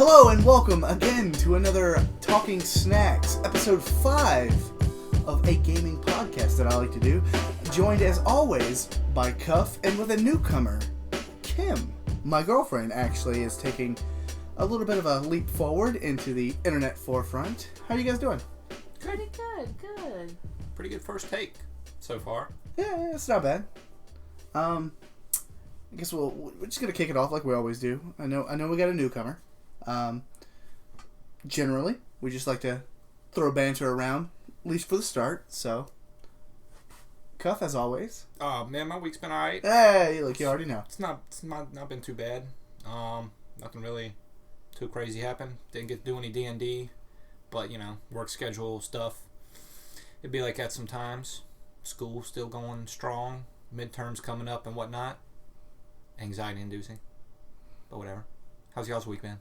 Hello and welcome again to another Talking Snacks, episode 5 of a gaming podcast that I like to do. Joined as always by Cuff and with a newcomer, Kim. My girlfriend actually is taking a little bit of a leap forward into the internet forefront. How are you guys doing? Pretty good. Pretty good first take so far. Yeah, it's not bad. I guess we're just gonna kick it off like we always do. I know we got a newcomer. Generally, we just like to throw banter around, at least for the start. So, Cuff as always. Oh man, my week's been alright. Hey, look, you already know. It's not been too bad. Nothing really too crazy happened. Didn't get to do any D&D, but work schedule stuff. It'd be like that sometimes. School still going strong. Midterms coming up and whatnot. Anxiety inducing, but whatever. How's y'all's week been?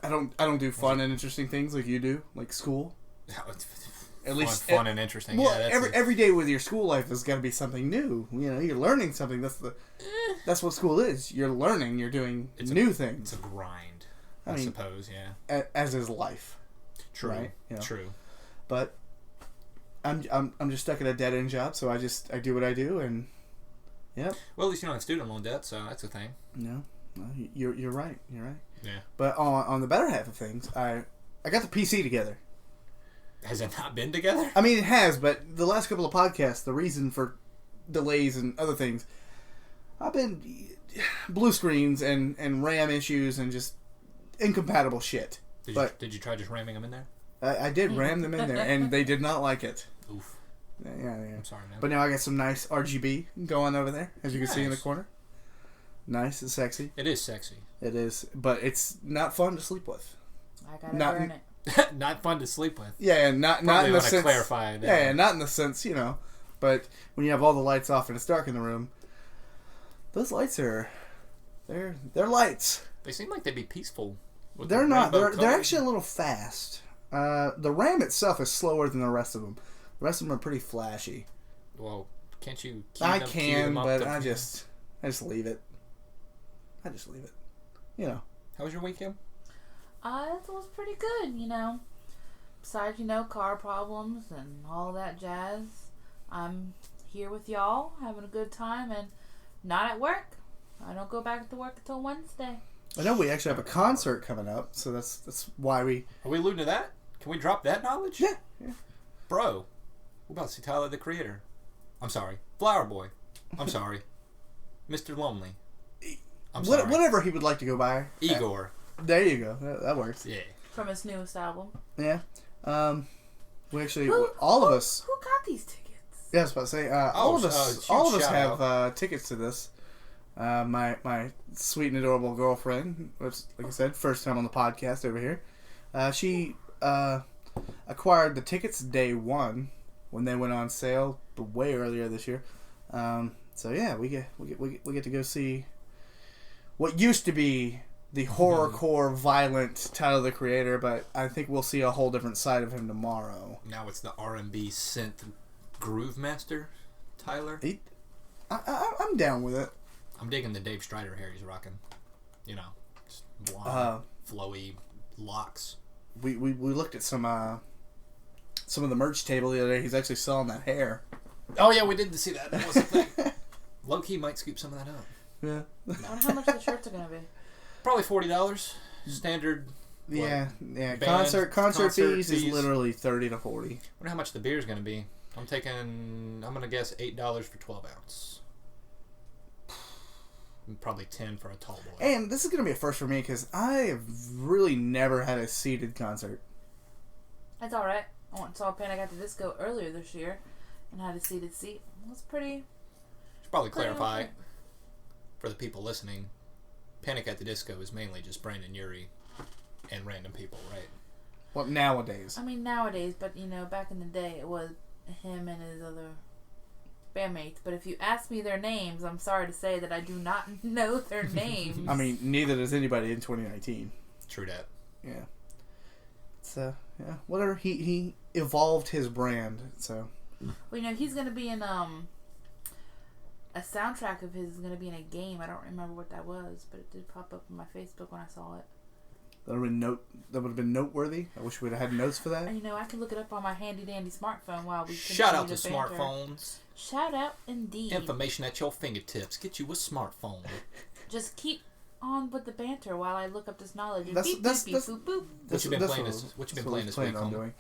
I don't do fun and interesting things like you do, like school. At least fun and interesting. Well, yeah, every day with your school life has got to be something new. You're learning something. That's what school is. You're learning. You're doing new things. It's a grind. I suppose. Yeah. As is life. True. Right? True. But I'm just stuck at a dead end job, so I do what I do, and yep. Well, at least you're not in student loan debt, so that's a thing. No, you're right. You're right. Yeah. But on the better half of things, I got the PC together. Has it not been together? I mean, it has, but the last couple of podcasts, the reason for delays and other things, I've been blue screens and RAM issues and just incompatible shit. Did you try just ramming them in there? I did ram them in there, and they did not like it. Oof. Yeah. I'm sorry, man. But now I got some nice RGB going over there, as you can see in the corner. Nice and sexy. It is sexy. It is, but it's not fun to sleep with. I gotta burn it. Not fun to sleep with. Yeah, not in the sense. Clarify that. Yeah, not in the sense, But when you have all the lights off and it's dark in the room, those lights they're lights. They seem like they'd be peaceful. They're not. They're actually a little fast. The RAM itself is slower than the rest of them. The rest of them are pretty flashy. Well, can't you? I can, but I just leave it. I just leave it. How was your weekend? It was pretty good, Besides, car problems and all that jazz. I'm here with y'all, having a good time, and not at work. I don't go back to work until Wednesday. I know we actually have a concert coming up, so that's why we... Are we alluding to that? Can we drop that knowledge? Yeah. Bro, we're about to see Tyler, the Creator. I'm sorry. Flower Boy. I'm sorry. Mr. Lonely. I'm sorry. Whatever he would like to go by. Igor. There you go. That works. Yeah. From his newest album. Yeah. We actually... Who of us... Who got these tickets? Yeah, I was about to say, all of us have tickets to this. My sweet and adorable girlfriend, which, like I said, first time on the podcast over here. She acquired the tickets day one when they went on sale, but way earlier this year. So yeah, we get to go see what used to be the horrorcore, violent Tyler the Creator, but I think we'll see a whole different side of him tomorrow. Now it's the R&B synth groove master, Tyler. I'm down with it. I'm digging the Dave Strider hair he's rocking. Just blonde, flowy locks. We looked at some of the merch table the other day. He's actually selling that hair. Oh yeah, we did see that. That was a thing. Low key might scoop some of that up. Yeah. I wonder how much the shirts are gonna be. Probably $40. Standard. Yeah. Band, concert fees is fees. Literally $30 to $40. Wonder how much the beer is gonna be. I'm gonna guess $8 for 12 ounce. Probably 10 for a tall boy. And this is gonna be a first for me because I have really never had a seated concert. That's all right. I went and saw Panic at the Disco earlier this year, and had a seated seat. It was pretty. Should probably clarify for the people listening. Panic at the Disco is mainly just Brandon Urie and random people, right? Well, nowadays. I mean, nowadays, but back in the day, it was him and his other bandmates. But if you ask me their names, I'm sorry to say that I do not know their names. I mean, neither does anybody in 2019. True that. Yeah. So yeah, whatever. He evolved his brand. So. Well, he's gonna be in a soundtrack of his is going to be in a game. I don't remember what that was, but it did pop up on my Facebook when I saw it. That would have been noteworthy. I wish we'd have had notes for that. And, I can look it up on my handy dandy smartphone while we shout out to smartphones. Shout out indeed. Information at your fingertips. Get you a smartphone. Just keep on with the banter while I look up this knowledge. And That's boop, boop. What you been playing this week? Doing?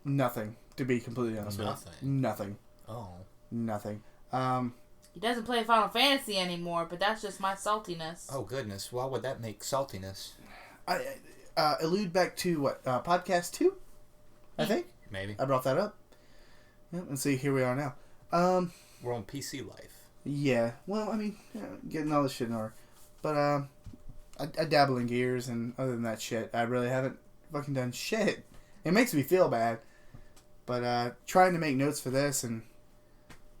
Nothing. To be completely honest with you. Nothing. Oh. Nothing. He doesn't play Final Fantasy anymore, but that's just my saltiness. Oh, goodness. Why would that make saltiness? I allude back to what? Podcast 2? I think? Maybe. I brought that up. Yep, and see, here we are now. We're on PC life. Yeah. Well, I mean, getting all this shit in order. But, I dabble in Gears, and other than that shit, I really haven't fucking done shit. It makes me feel bad. But, trying to make notes for this, and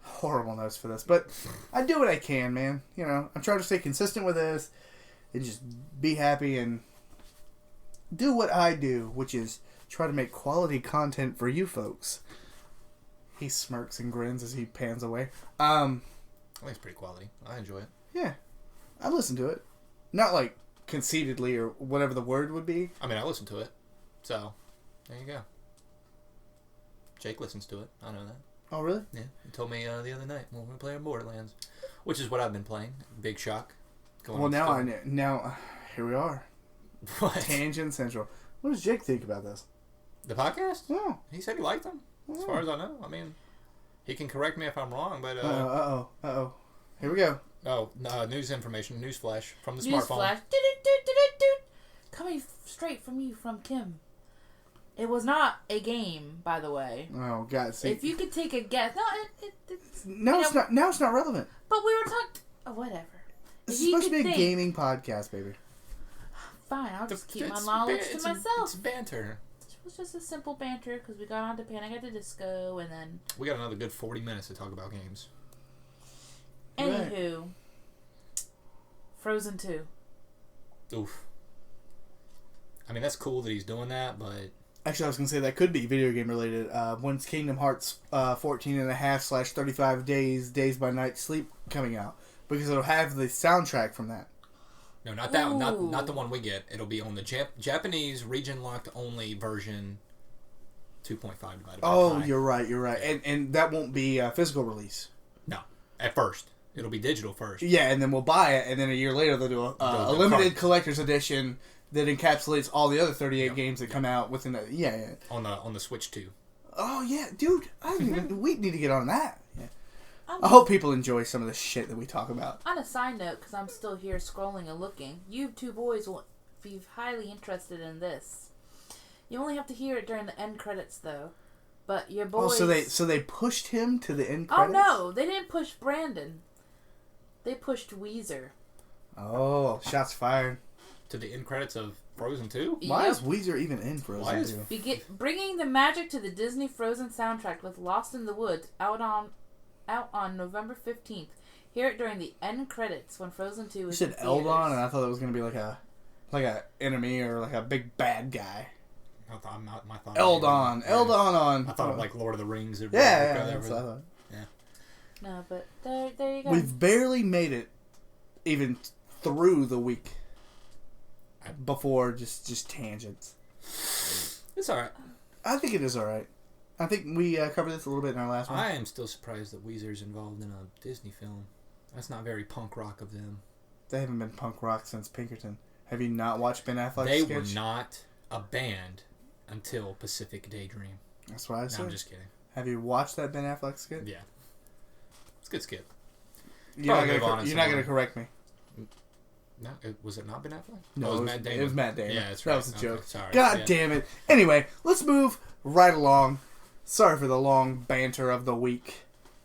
horrible notes for this. But I do what I can, man. I'm trying to stay consistent with this, and just be happy, and do what I do, which is try to make quality content for you folks. He smirks and grins as he pans away. I think it's pretty quality. I enjoy it. Yeah. I listen to it. Not like conceitedly or whatever the word would be. I mean, I listen to it. So, there you go. Jake listens to it. I know that. Oh, really? Yeah. He told me the other night when we were playing Borderlands, which is what I've been playing. Big shock. Well, now, here we are. What? Tangent Central. What does Jake think about this? The podcast? Oh. He said he liked them. As far as I know. I mean, he can correct me if I'm wrong, but... Uh-oh. Here we go. Oh, news information. News flash from the News smartphone. flash. Coming straight from you, from Kim. It was not a game, by the way. Oh, God. See, if you could take a guess... No, it's... It's not. Now it's not relevant. But we were talking... Oh, whatever. This is supposed to be a gaming podcast, baby. Fine, I'll just keep my knowledge to myself. It's banter. It was just a simple banter because we got on to Panic at the Disco and then... We got another good 40 minutes to talk about games. Anywho. Right. Frozen 2. Oof. I mean, that's cool that he's doing that, but... Actually, I was going to say that could be video game related. When's Kingdom Hearts 14.5/35 days by night sleep coming out? Because it'll have the soundtrack from that. No, not that one. Not the one we get. It'll be on the Japanese region-locked only version 2.5 divided by pi. You're right. Yeah. And that won't be a physical release. No, at first. It'll be digital first. Yeah, and then we'll buy it, and then a year later they'll do a limited collector's edition that encapsulates all the other 38 games that come out within the... Yeah. On the Switch 2. Oh, yeah. Dude, we need to get on that. Yeah. I hope people enjoy some of the shit that we talk about. On a side note, because I'm still here scrolling and looking, you two boys will be highly interested in this. You only have to hear it during the end credits, though. But your boys... Oh, so they pushed him to the end credits? Oh, no. They didn't push Brandon. They pushed Weezer. Oh, shots fired. To the end credits of Frozen 2? Why is Weezer even in Frozen 2? Bringing the magic to the Disney Frozen soundtrack with Lost in the Woods out on November 15th. Hear it during the end credits when Frozen 2 is in theaters. You said Eldon, and I thought it was going to be like a enemy or like a big bad guy. I thought Eldon on. I thought of like Lord of the Rings. Or yeah, that's what I thought. Yeah. No, but there you go. We've barely made it even through the week before just tangents. It's alright. I think it is alright. I think we covered this a little bit in our last one. I am still surprised that Weezer's involved in a Disney film. That's not very punk rock of them. They haven't been punk rock since Pinkerton. Have you not watched Ben Affleck's They sketch? were not a band until Pacific Daydream. That's what I said. No, I'm just kidding. Have you watched that Ben Affleck skit? Yeah. It's a good skit. You're not going to correct me. No, was it not Ben Affleck? No, it was Matt Damon. It was Matt Damon. Yeah, that's right. That was a joke. Okay, sorry. God damn it. Anyway, let's move right along. Sorry for the long banter of the week.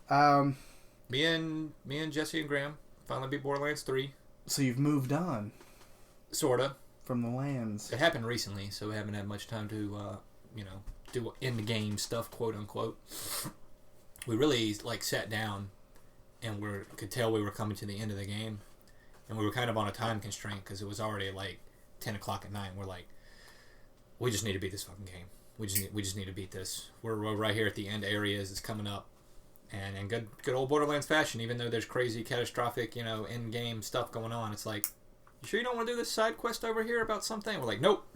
Me and Jesse and Graham finally beat Borderlands 3. So you've moved on. Sorta. From the lands. It happened recently, so we haven't had much time to, do in-the-game stuff, quote-unquote. We really, sat down and could tell we were coming to the end of the game. And we were kind of on a time constraint because it was already, 10 o'clock at night. And we're like, we just need to beat this fucking game. We just need to beat this. We're right here at the end areas. It's coming up. And in good old Borderlands fashion, even though there's crazy, catastrophic, in-game stuff going on, it's like, you sure you don't want to do this side quest over here about something? We're like, nope.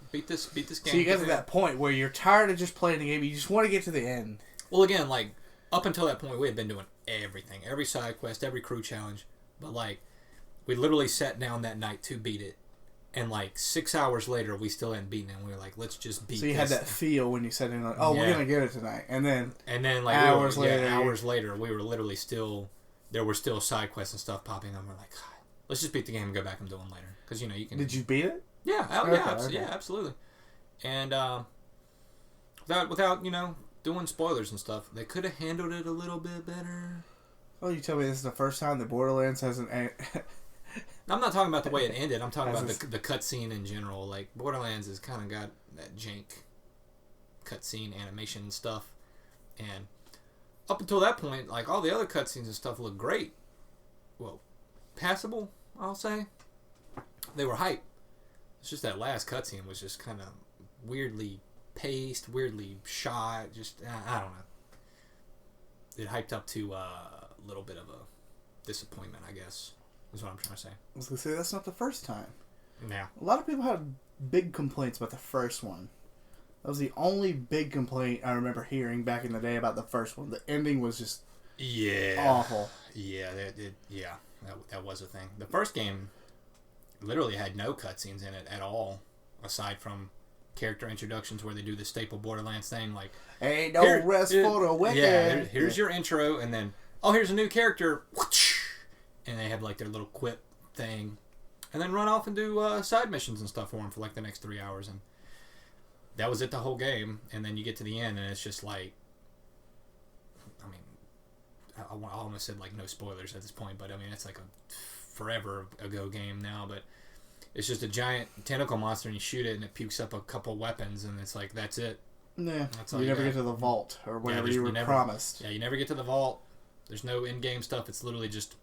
Beat this game. So you get to that point where you're tired of just playing the game. You just want to get to the end. Well, again, like, up until that point, we had been doing everything. Every side quest, every crew challenge. But, like, we literally sat down that night to beat it. And, like, 6 hours later, we still hadn't beaten it. And we were like, let's just beat this. So you had that feel when you said, we're going to get it tonight. And then like, hours later, we were literally still... There were still side quests and stuff popping up. We're like, God, let's just beat the game and go back and do them later. Because, you can... Did you beat it? Yeah, yeah, absolutely. And without doing spoilers and stuff, they could have handled it a little bit better. Oh, you tell me this is the first time that Borderlands hasn't... I'm not talking about the way it ended. I'm talking about the cutscene in general. Like, Borderlands has kind of got that jank cutscene animation and stuff. And up until that point, like, all the other cutscenes and stuff looked great. Well, passable, I'll say. They were hype. It's just that last cutscene was just kind of weirdly paced, weirdly shot. Just, I don't know. It hyped up to a little bit of a disappointment, I guess, is what I'm trying to say. I was going to say, that's not the first time. Yeah. A lot of people had big complaints about the first one. That was the only big complaint I remember hearing back in the day about the first one. The ending was just awful. Yeah, that was a thing. The first game literally had no cutscenes in it at all, aside from character introductions where they do the staple Borderlands thing, like, ain't no rest for the wicked. Yeah, here's your intro, and then, here's a new character, and they have like their little quip thing, and then run off and do side missions and stuff for them for like the next 3 hours, and that was it the whole game. And then you get to the end, and it's just like, I mean, I almost said like no spoilers at this point, but I mean, it's like a forever ago game now, but it's just a giant tentacle monster, and you shoot it, and it pukes up a couple weapons, and it's like, that's it. Yeah, you never get to the vault, or whatever you were promised. Yeah, you never get to the vault. There's no in-game stuff. It's literally just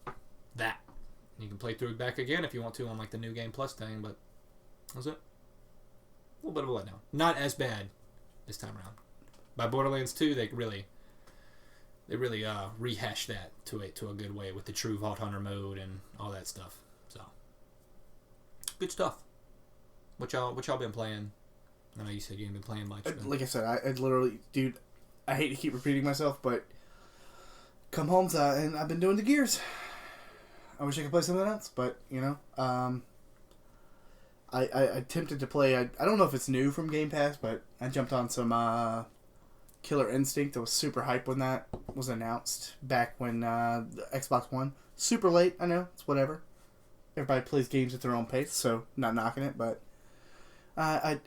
that. You can play through it back again if you want to on like the New Game Plus thing, but that's it. A little bit of a letdown. Not as bad this time around. By Borderlands 2, they really rehashed that to a good way with the true Vault Hunter mode and all that stuff. So good stuff. What y'all been playing? I know you said you ain't been playing much. Like I said, I literally, dude, I hate to keep repeating myself, but come home and I've been doing the Gears. I wish I could play something else, but I attempted to play. I don't know if it's new from Game Pass, but I jumped on some Killer Instinct. I was super hyped when that was announced back when the Xbox One. Super late, I know. It's whatever. Everybody plays games at their own pace, so not knocking it, but I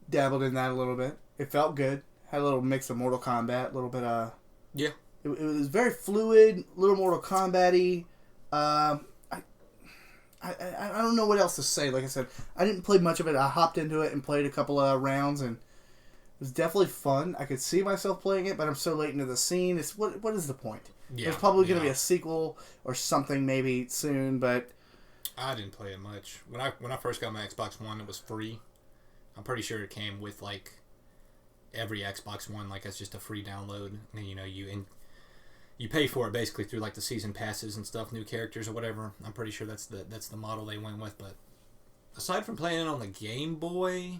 dabbled in that a little bit. It felt good. Had a little mix of Mortal Kombat, a little bit of... Yeah. It was very fluid, a little Mortal Kombat-y. I don't know what else to say. Like I said, I didn't play much of it. I hopped into it and played a couple of rounds, and it was definitely fun. I could see myself playing it, but I'm so late into the scene. It's what is the point? Yeah, there's probably going to be a sequel or something maybe soon, but I didn't play it much. When I first got my Xbox One, it was free. I'm pretty sure it came with like every Xbox One, like it's just a free download, and you pay for it basically through like the season passes and stuff, new characters or whatever. I'm pretty sure that's the model they went with. But aside from playing it on the Game Boy,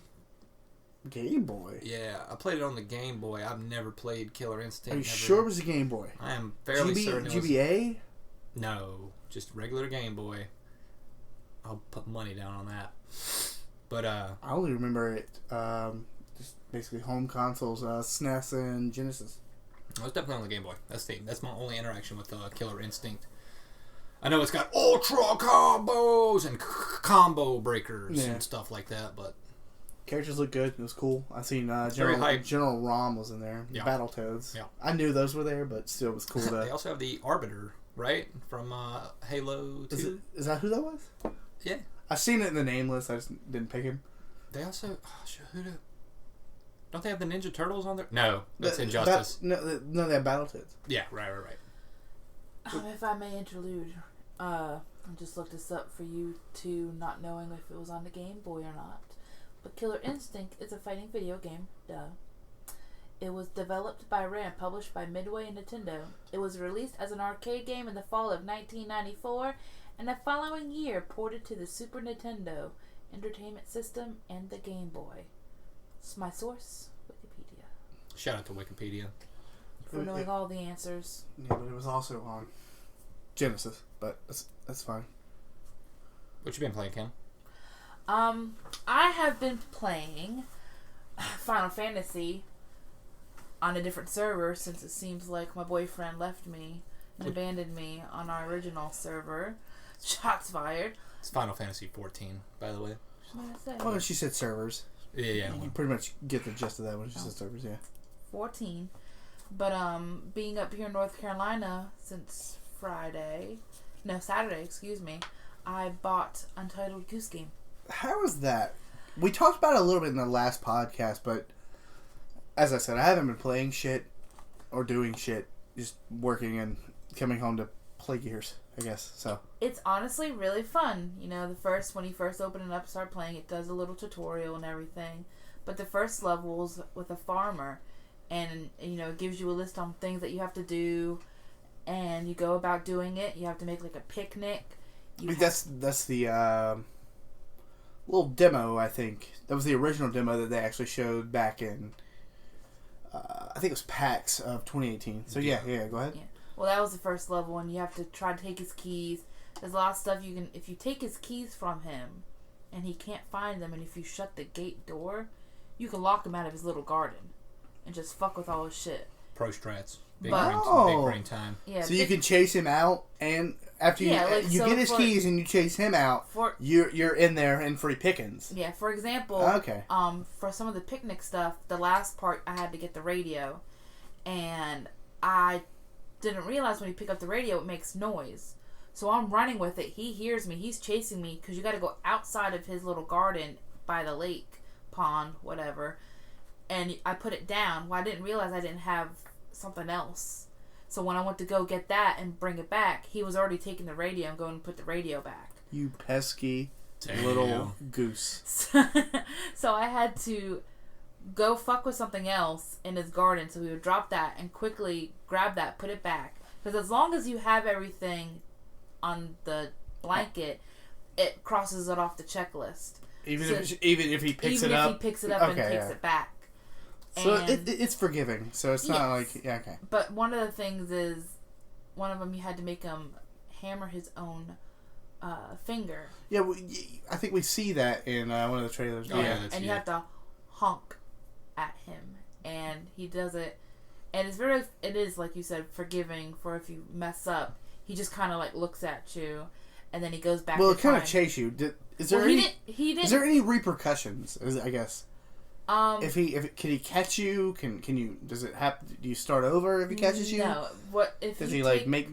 yeah, I played it on the Game Boy. I've never played Killer Instinct. Are you sure it was a Game Boy? I am fairly certain it was. GBA? No, just regular Game Boy. I'll put money down on that. But I only remember it just basically home consoles, SNES and Genesis. It was definitely on the Game Boy. That's my only interaction with Killer Instinct. I know it's got ultra combos and combo breakers and stuff like that, but characters look good. It was cool. I seen General Rom was in there. Yeah. Battletoads. Yeah. I knew those were there, but still it was cool. They also have the Arbiter, right, from Halo 2. Is that who that was? Yeah. I seen it in the name list. I just didn't pick him. They also don't they have the Ninja Turtles on there? No, that's Injustice. No, they have Battletoads. Yeah, right. If I may interlude, I just looked this up for you two, not knowing if it was on the Game Boy or not. But Killer Instinct is a fighting video game, duh. It was developed by Rare and published by Midway and Nintendo. It was released as an arcade game in the fall of 1994, and the following year ported to the Super Nintendo Entertainment System and the Game Boy. It's my source, Wikipedia. Shout out to Wikipedia. For knowing all the answers. Yeah, but it was also on Genesis, but that's fine. What you been playing, Kim? I have been playing Final Fantasy on a different server since it seems like my boyfriend left me and abandoned me on our original server. Shots fired. It's Final Fantasy 14, by the way. What did I say? Oh, she said servers. Yeah. You pretty much get the gist of that when she said servers, yeah. 14. But being up here in North Carolina since Saturday, excuse me, I bought Untitled Goose Game. How is that? We talked about it a little bit in the last podcast, but as I said, I haven't been playing shit or doing shit, just working and coming home to play Gears, I guess. So it's honestly really fun. You know, when you first open it up, start playing, it does a little tutorial and everything. But the first level's with a farmer, and you know, it gives you a list on things that you have to do, and you go about doing it. You have to make like a picnic. That's the little demo, I think. That was the original demo that they actually showed back in, I think it was PAX of 2018. So yeah, go ahead. Yeah. Well, that was the first level, and you have to try to take his keys. There's a lot of stuff you can... If you take his keys from him, and he can't find them, and if you shut the gate door, you can lock him out of his little garden, and just fuck with all his shit. Pro strats. Big brain time. Yeah, so you can chase him out, and after you get his keys and you chase him out, you're in there in free pickings. Yeah, for example, for some of the picnic stuff, the last part I had to get the radio, and I didn't realize when you pick up the radio it makes noise. So I'm running with it. He hears me. He's chasing me because you got to go outside of his little garden by the lake, pond, whatever. And I put it down. Well, I didn't realize I didn't have something else. So when I went to go get that and bring it back, he was already taking the radio and going to put the radio back. You pesky little goose. So I had to go fuck with something else in his garden. So we would drop that and quickly grab that, put it back. Because as long as you have everything on the blanket, it crosses it off the checklist. Even if he picks it up? Even if he picks it up and takes it back. So it's forgiving. So it's not like... Yeah, okay. But one of the things is, one of them you had to make him hammer his own finger. Yeah, I think we see that in one of the trailers. Oh, yeah. And you have to honk at him. And he does it. And it is, like you said, forgiving for if you mess up. He just kind of like looks at you. And then he goes back. Well, it kind of chase you. Is there any repercussions? I guess. Can he catch you? Can you? Does it happen? Do you start over if he catches you? No. What if? Does he like make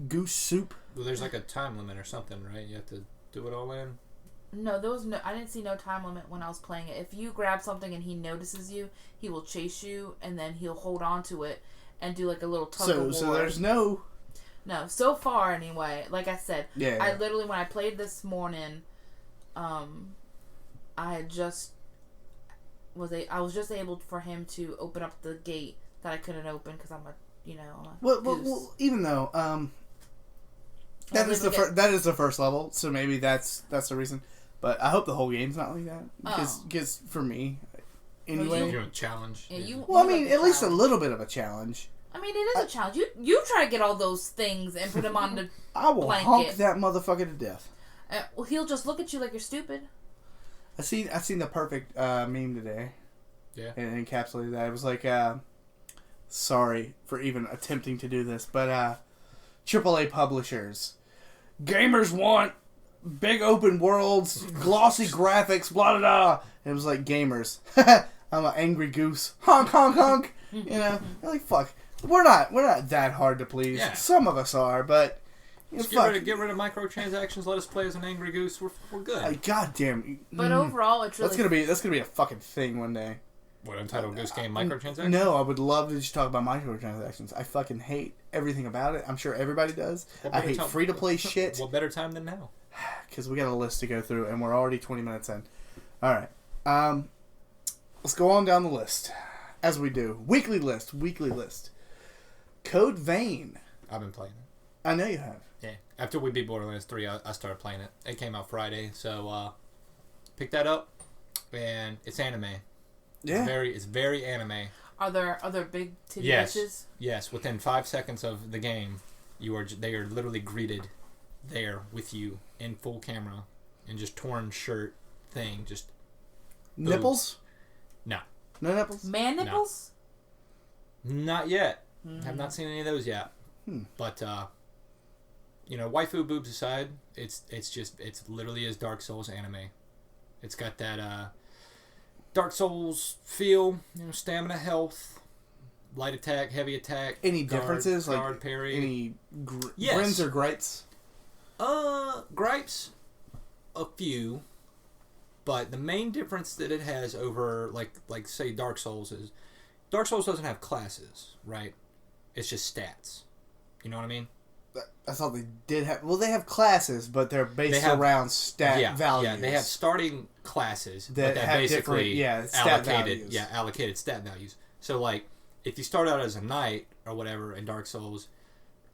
goose soup? Well, there's like a time limit or something, right? You have to do it all in. No, I didn't see no time limit when I was playing it. If you grab something and he notices you, he will chase you, and then he'll hold on to it and do like a little tug of war. So there's no. No, so far anyway. Like I said, yeah. I literally when I played this morning, I was just able for him to open up the gate that I couldn't open because I'm a Well, even though that is the first level, so maybe that's the reason. But I hope the whole game's not like that because for me, anyway, you're a challenge. Yeah, I mean, at least a little bit of a challenge. I mean, it is a challenge. You try to get all those things and put them on the I will blanket. honk that motherfucker to death. Well, he'll just look at you like you're stupid. I seen the perfect meme today. Yeah. And it encapsulated that. It was like, sorry for even attempting to do this, but AAA publishers, gamers want big open worlds, glossy graphics, blah blah blah. And it was like gamers. I'm an angry goose. Honk honk honk. You know, like fuck. We're not that hard to please. Yeah. Some of us are, but just get rid of microtransactions. Let us play as an angry goose. We're good. God damn. But overall, it's really that's gonna be a fucking thing one day. What, Untitled Goose Game microtransactions? No, I would love to just talk about microtransactions. I fucking hate everything about it. I'm sure everybody does. I hate free to play shit. What better time than now? Because we got a list to go through, and we're already 20 minutes in. All right, let's go on down the list. As we do. Weekly list. Code Vein. I've been playing it. I know you have. Yeah. After we beat Borderlands 3, I started playing it. It came out Friday, so pick that up, and it's anime. Yeah. It's very anime. Are there big titty bitches? Yes. Within 5 seconds of the game, they are literally greeted there with you in full camera, and just torn shirt thing, just nipples. No. No nipples. Man nipples? No. Not yet. Have not seen any of those yet. But waifu boobs aside, it's literally as Dark Souls anime. It's got that Dark Souls feel, stamina, health, light attack, heavy attack. Any differences? Guard, parry. Any grins or gripes? Gripes, a few, but the main difference that it has over like say Dark Souls is Dark Souls doesn't have classes, right? It's just stats. You know what I mean? I thought they did have. Well, they have classes, but they're based around stat values. Yeah, they have starting classes that have basically stat values. Allocated stat values. So like, if you start out as a knight or whatever in Dark Souls,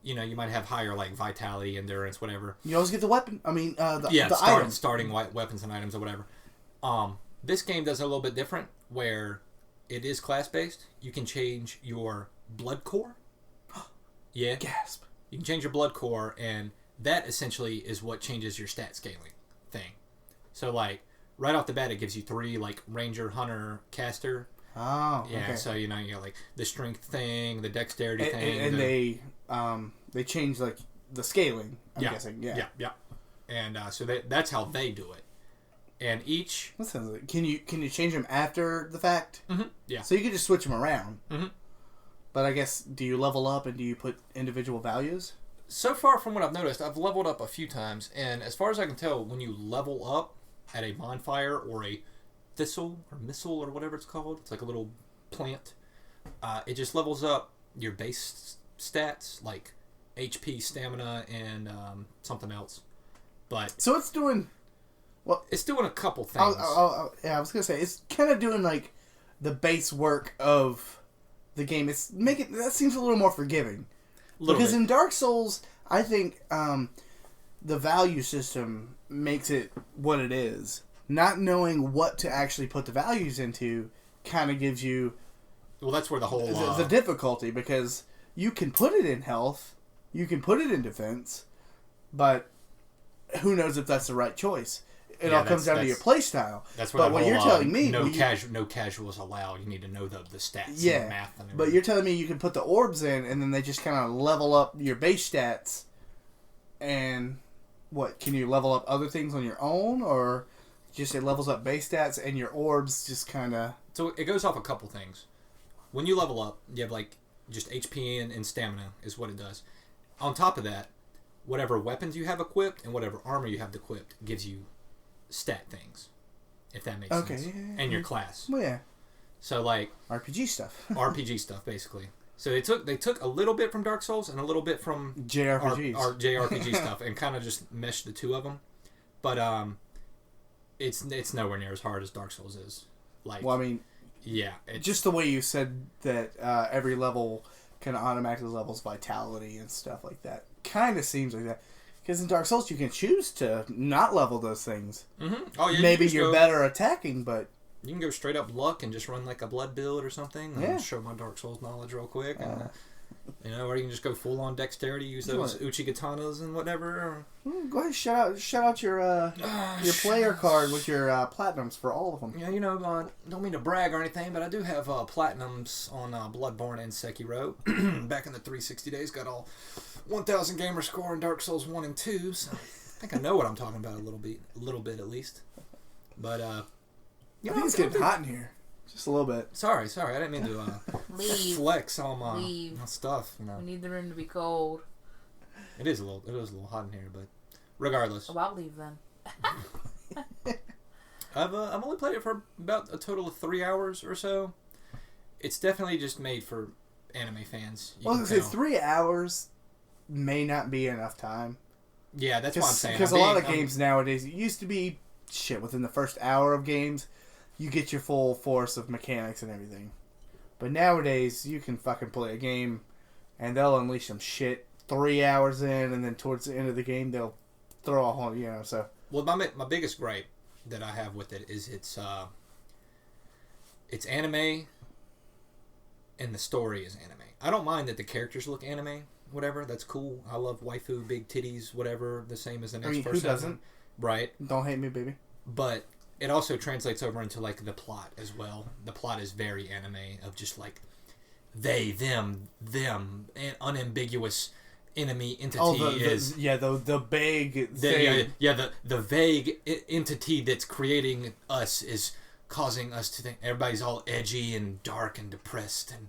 you might have higher like vitality, endurance, whatever. You always get the weapon. I mean, the items. Starting weapons and items or whatever. This game does it a little bit different, where it is class based. You can change your blood core. Yeah. Gasp. You can change your blood core, and that essentially is what changes your stat scaling thing. So, like, right off the bat, it gives you 3, like, Ranger, Hunter, Caster. Oh, yeah, okay. so, you got, like, the strength thing, the dexterity thing. And they change, like, the scaling, I'm guessing. Yeah. And so that's how they do it. And each... That sounds like... Can you change them after the fact? Mm-hmm. Yeah. So you can just switch them around. Mm-hmm. But I guess, do you level up and do you put individual values? So far from what I've noticed, I've leveled up a few times, and as far as I can tell, when you level up at a bonfire or a thistle or missile or whatever it's called, it's like a little plant, it just levels up your base stats, like HP, stamina, and something else. But so it's doing... Well, it's doing a couple things. I was going to say, it's kind of doing like the base work of... the game. That seems a little more forgiving. Because in Dark Souls, I think the value system makes it what it is. Not knowing what to actually put the values into kind of gives you... Well, that's where the whole... the difficulty, because you can put it in health, you can put it in defense, but who knows if that's the right choice. It all comes down to your playstyle. That's what. But what you're telling me, no casuals allowed. You need to know the stats, and the math, and everything. But you're telling me you can put the orbs in, and then they just kind of level up your base stats. And what, can you level up other things on your own, or just it levels up base stats and your orbs just kind of? So it goes off a couple things. When you level up, you have like just HP and stamina is what it does. On top of that, whatever weapons you have equipped and whatever armor you have equipped gives you stat things, if that makes sense. Yeah. And your class. Well, yeah. So like RPG stuff. RPG stuff, basically. So they took a little bit from Dark Souls and a little bit from JRPGs, our JRPG stuff, and kind of just meshed the two of them. But it's nowhere near as hard as Dark Souls is. Like, well, I mean, yeah, just the way you said that every level kind of automatically levels vitality and stuff like that. Kind of seems like that. Because in Dark Souls, you can choose to not level those things. Mm-hmm. Oh, yeah, maybe you're better attacking, but... You can go straight up luck and just run like a blood build or something. And yeah. Show my Dark Souls knowledge real quick. And, or you can just go full on dexterity, use those Uchigatanas and whatever. Go ahead, shout out your player card with your platinums for all of them. Yeah, don't mean to brag or anything, but I do have platinums on Bloodborne and Sekiro. Back in the 360 days, got all 1,000 gamer score in Dark Souls 1 and 2, so I think I know what I'm talking about a little bit at least. But I think it's getting hot in here, just a little bit. Sorry, I didn't mean to flex all my stuff. We need the room to be cold. It is a little hot in here, but regardless. Oh, I'll leave then. I've only played it for about a total of 3 hours or so. It's definitely just made for anime fans. Well, I was going to say 3 hours may not be enough time. Yeah, that's what I'm saying. Because a lot of games nowadays, it used to be, within the first hour of games, you get your full force of mechanics and everything. But nowadays, you can fucking play a game, and they'll unleash some shit 3 hours in, and then towards the end of the game, they'll throw a whole, so. Well, my biggest gripe that I have with it is it's anime, and the story is anime. I don't mind that the characters look anime, whatever. That's cool. I love waifu, big titties, whatever. The same as the next person. Who doesn't? Right. Don't hate me, baby. But it also translates over into like the plot as well. The plot is very anime of just like they, them, and unambiguous enemy entity the vague thing. The vague entity that's creating us is causing us to think everybody's all edgy and dark and depressed, and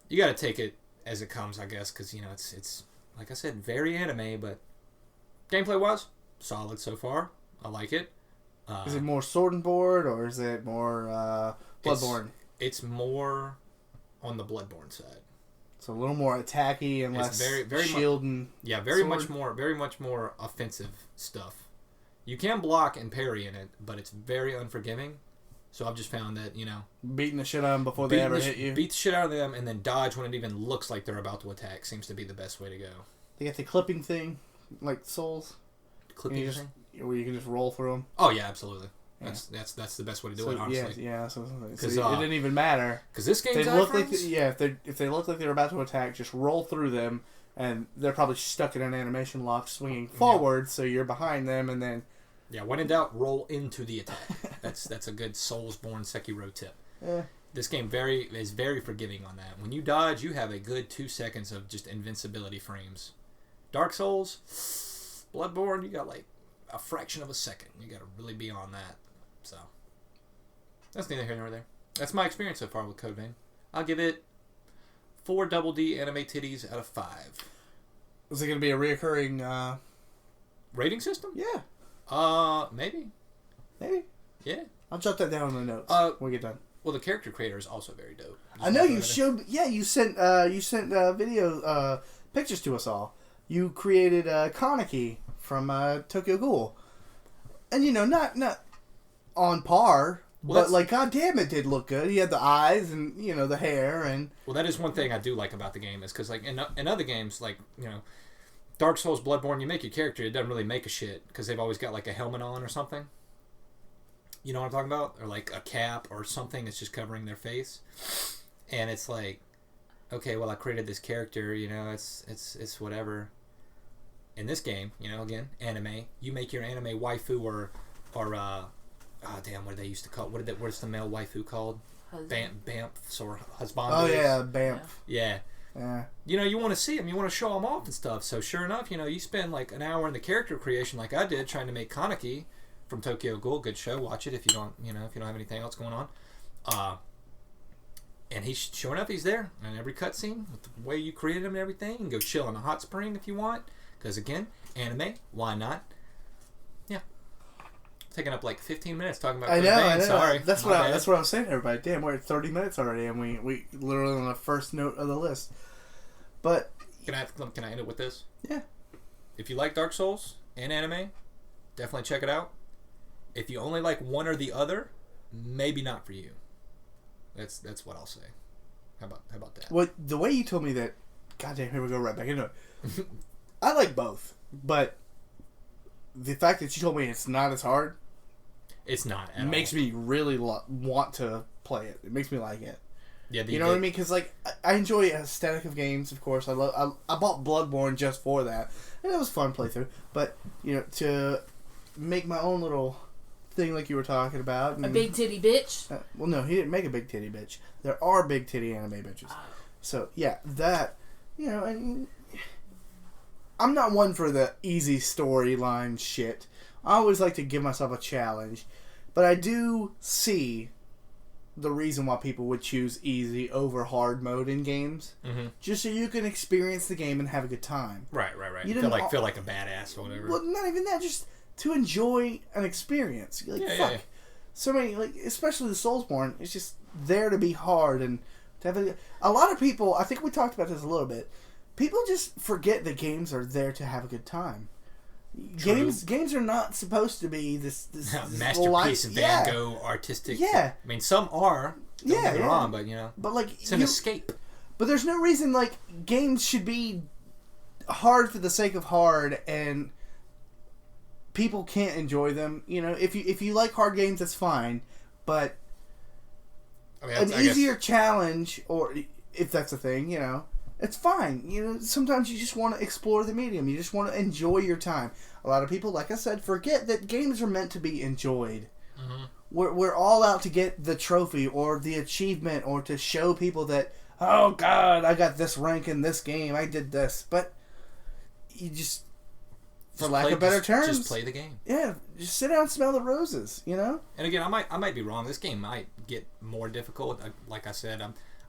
you got to take it as it comes, I guess, because it's like I said, very anime, but gameplay wise, solid so far. I like it. Is it more sword and board, or is it more Bloodborne? It's more on the Bloodborne side. So a little more attacky and less shield and very sword. much more offensive stuff. You can block and parry in it, but it's very unforgiving. So I've just found that beating the shit out of them before they ever hit you. Beat the shit out of them and then dodge when it even looks like they're about to attack seems to be the best way to go. They got the clipping thing, like Souls. Clipping thing, where you can just roll through them. Oh yeah, absolutely. Yeah. That's the best way to do it, honestly. Yeah. So it didn't even matter because this game's if they look like they're about to attack, just roll through them, and they're probably stuck in an animation lock, swinging forward, so you're behind them, and then. Yeah, when in doubt, roll into the attack. That's a good Soulsborne Sekiro tip. Yeah. This game is very forgiving on that. When you dodge, you have a good 2 seconds of just invincibility frames. Dark Souls, Bloodborne, you got like a fraction of a second. You got to really be on that. So that's neither here nor there. That's my experience so far with Code Vein. I'll give it 4 double D anime titties out of 5. Is it going to be a reoccurring rating system? Yeah. Maybe. Yeah. I'll jot that down in the notes when we get done. Well, the character creator is also very dope. I know you showed. Yeah, you sent video pictures to us all. You created Kaneki from Tokyo Ghoul, and not on par, but like goddamn, it did look good. He had the eyes and the hair and. Well, that is one thing I do like about the game is because like in other games like Dark Souls, Bloodborne, you make your character, it doesn't really make a shit because they've always got like a helmet on or something. You know what I'm talking about? Or like a cap or something that's just covering their face. And it's like, okay, well, I created this character, it's whatever. In this game, again, anime, you make your anime waifu or what did they used to call it? What is the male waifu called? Bamf or husband. Oh, yeah, Bamf. Yeah. Yeah. You want to see them, you want to show them off and stuff. So sure enough, you spend like an hour in the character creation, like I did, trying to make Kaneki from Tokyo Ghoul. Good show. Watch it if you don't, if you don't have anything else going on. And sure enough, he's there in every cutscene with the way you created him and everything. You can go chill in a hot spring if you want, because again, anime. Why not? Yeah. Taking up like 15 minutes talking about. I know. Sorry, that's what I was saying to everybody. Damn, we're at 30 minutes already, and we literally on the first note of the list. But can I end it with this? Yeah. If you like Dark Souls and anime, definitely check it out. If you only like one or the other, maybe not for you. That's what I'll say. How about that? Well, the way you told me that, goddamn, here we go right back into it. I like both, but the fact that you told me it's not as hard. It's not. Makes me really want to play it. It makes me like it. Yeah, you know what I mean? Because like I enjoy the aesthetic of games. Of course, I bought Bloodborne just for that, and it was fun playthrough. But to make my own little thing, like you were talking about, a big titty bitch. Well, no, he didn't make a big titty bitch. There are big titty anime bitches. So yeah, that and I'm not one for the easy storyline shit. I always like to give myself a challenge, but I do see the reason why people would choose easy over hard mode in games, just so you can experience the game and have a good time. Right. You feel like a badass or whatever. Well, not even that, just to enjoy an experience. Like, fuck. So many, like, especially the Soulsborne, it's just there to be hard and to have a lot of people. I think we talked about this a little bit. People just forget that games are there to have a good time. Games are not supposed to be this masterpiece, Van Gogh, artistic. Yeah. I mean, some are. Don't get me wrong, but But like, it's an escape. But there's no reason like games should be hard for the sake of hard, and people can't enjoy them. If you like hard games, that's fine. But an easier challenge, or if that's a thing, it's fine. Sometimes you just want to explore the medium. You just want to enjoy your time. A lot of people, like I said, forget that games are meant to be enjoyed. Mm-hmm. We're all out to get the trophy or the achievement or to show people that, oh God, I got this rank in this game. I did this. But you just lack of better terms, just play the game. Yeah, just sit down and smell the roses. And again, I might be wrong. This game might get more difficult. Like I said,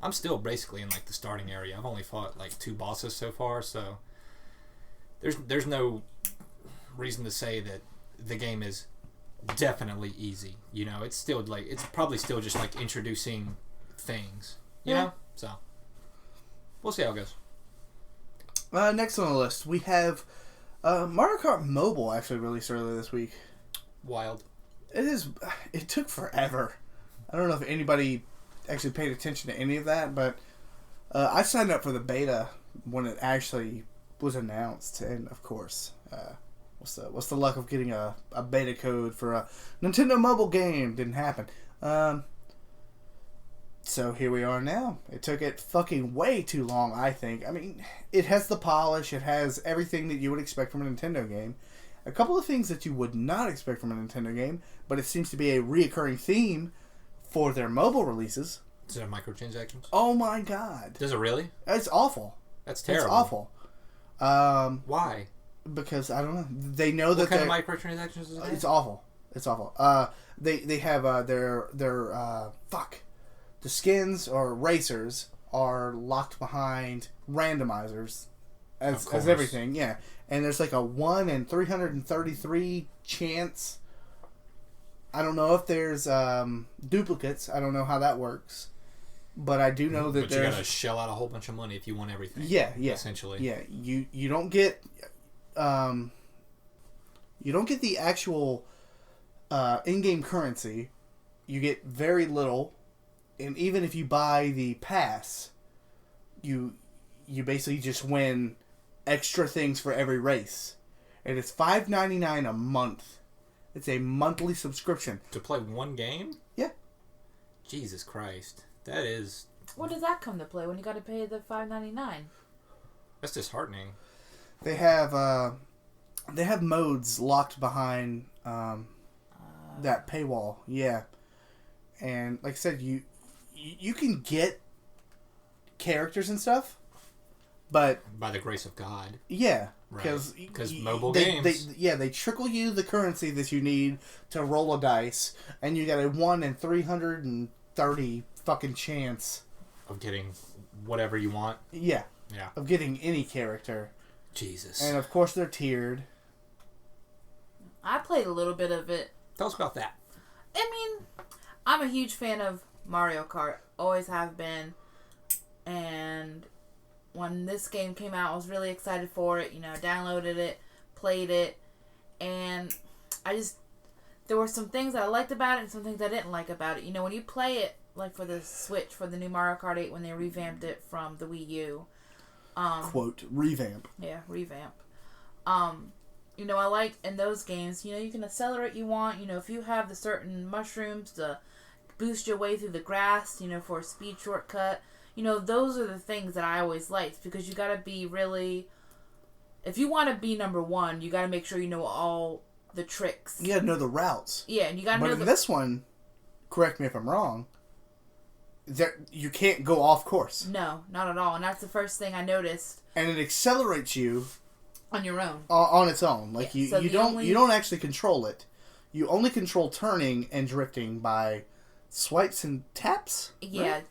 I'm still basically in like the starting area. I've only fought like 2 bosses so far, so there's no reason to say that the game is definitely easy. It's still like it's probably still just like introducing things. You know, so we'll see how it goes. Next on the list, we have Mario Kart Mobile actually released earlier this week. Wild. It took forever. I don't know if anybody actually paid attention to any of that, but I signed up for the beta when it actually was announced, and of course, what's the luck of getting a beta code for a Nintendo mobile game? Didn't happen. So here we are now. It took it fucking way too long, I think. I mean, it has the polish, it has everything that you would expect from a Nintendo game. A couple of things that you would not expect from a Nintendo game, but it seems to be a reoccurring theme for their mobile releases. Does it have microtransactions? Oh my God. Does it really? It's awful. That's terrible. It's awful. Why? Because, I don't know. They know that what kind of microtransactions is it? It's awful. It's awful. They have their the skins or racers are locked behind randomizers as everything, yeah. And there's like a 1 in 333 chance. I don't know if there's duplicates. I don't know how that works. But I do know that you gotta shell out a whole bunch of money if you want everything. Yeah. Essentially. Yeah, you don't get the actual in-game currency. You get very little. And even if you buy the pass, you basically just win extra things for every race. And it's $5.99 a month. It's a monthly subscription. To play one game? Yeah. Jesus Christ. That is... What does that come to play when you got to pay the $5.99? That's disheartening. They have modes locked behind that paywall. Yeah. And like I said, you can get characters and stuff, but by the grace of God, yeah, because mobile games, they trickle you the currency that you need to roll a dice, and you got a 1 in 330 fucking chance of getting whatever you want. Yeah, yeah, of getting any character. Jesus, and of course they're tiered. I played a little bit of it. Tell us about that. I mean, I'm a huge fan of Mario Kart. Always have been. And when this game came out, I was really excited for it. Downloaded it, played it, and there were some things that I liked about it and some things I didn't like about it. When you play it, like for the Switch, for the new Mario Kart 8, when they revamped it from the Wii U. Quote, revamp. Yeah, revamp. I like in those games, you can accelerate you want. If you have the certain mushrooms to boost your way through the grass, for a speed shortcut. Those are the things that I always liked, because you got to be really... If you want to be number one, you got to make sure you know all the tricks. You got to know the routes. Yeah, and you got to know... But in this one, correct me if I'm wrong, you can't go off course. No, not at all. And that's the first thing I noticed. And it accelerates you... On your own. On its own. Like, yeah, you don't actually control it. You only control turning and drifting by swipes and taps? Yeah, right?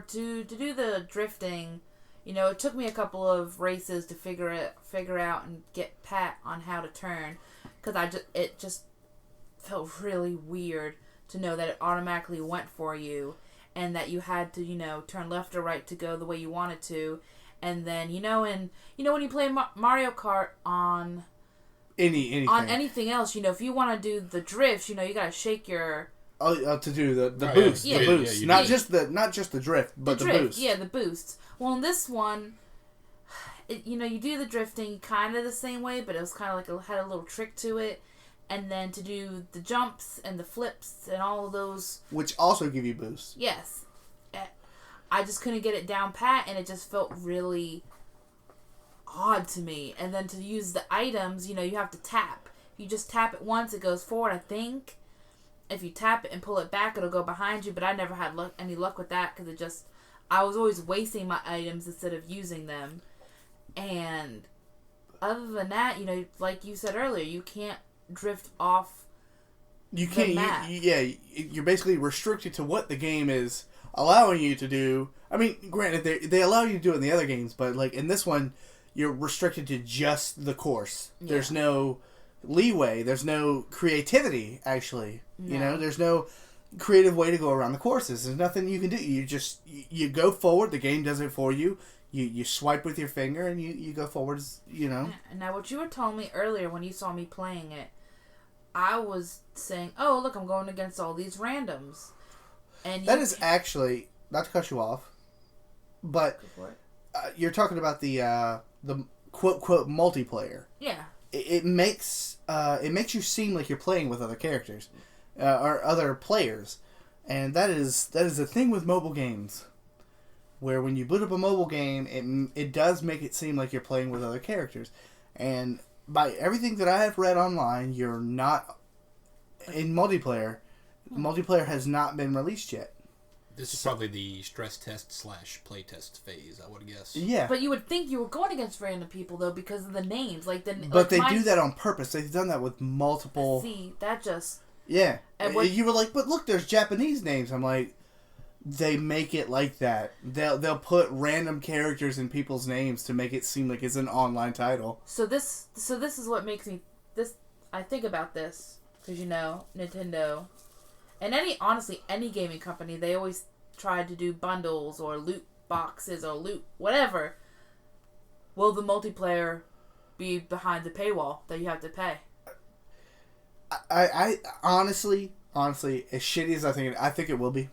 To do the drifting, it took me a couple of races to figure out and get pat on how to turn, because it just felt really weird to know that it automatically went for you, and that you had to turn left or right to go the way you wanted to, and then when you play Mario Kart on anything. On anything else, if you want to do the drifts, you got to shake your... to do the boost. Yeah. The boost. Not just the drift, but the boost. Yeah, the boosts. Well, in this one, you do the drifting kind of the same way, but it was kind of like it had a little trick to it. And then to do the jumps and the flips and all of those... Which also give you boosts. Yes. I just couldn't get it down pat, and it just felt really odd to me. And then to use the items, you have to tap. If you just tap it once, it goes forward, I think. If you tap it and pull it back, it'll go behind you. But I never had any luck with that because I was always wasting my items instead of using them. And other than that, like you said earlier, you can't drift off. You can't. You're basically restricted to what the game is allowing you to do. I mean, granted, they allow you to do it in the other games, but like in this one, you're restricted to just the course. Yeah. There's no leeway. There's no creativity. Actually, no. There's no creative way to go around the courses. There's nothing you can do. You go forward. The game does it for you. You swipe with your finger and you go forwards. Now, what you were telling me earlier when you saw me playing it, I was saying, "Oh, look, I'm going against all these randoms." And that is actually, not to cut you off, but you're talking about the quote multiplayer. Yeah. It makes you seem like you're playing with other characters or other players, and that is the thing with mobile games, where when you boot up a mobile game, it does make it seem like you're playing with other characters, and by everything that I have read online, you're not in multiplayer. Multiplayer has not been released yet. This is probably the stress test / play test phase, I would guess. Yeah. But you would think you were going against random people, though, because of the names. But they do that on purpose. They've done that with multiple... See, that just... Yeah. And you were like, but look, there's Japanese names. I'm like, they make it like that. They'll put random characters in people's names to make it seem like it's an online title. So this is what makes me... I think about this, because, Nintendo... And any gaming company, they always try to do bundles or loot boxes or loot whatever. Will the multiplayer be behind the paywall that you have to pay? I honestly, as shitty as I think it will be.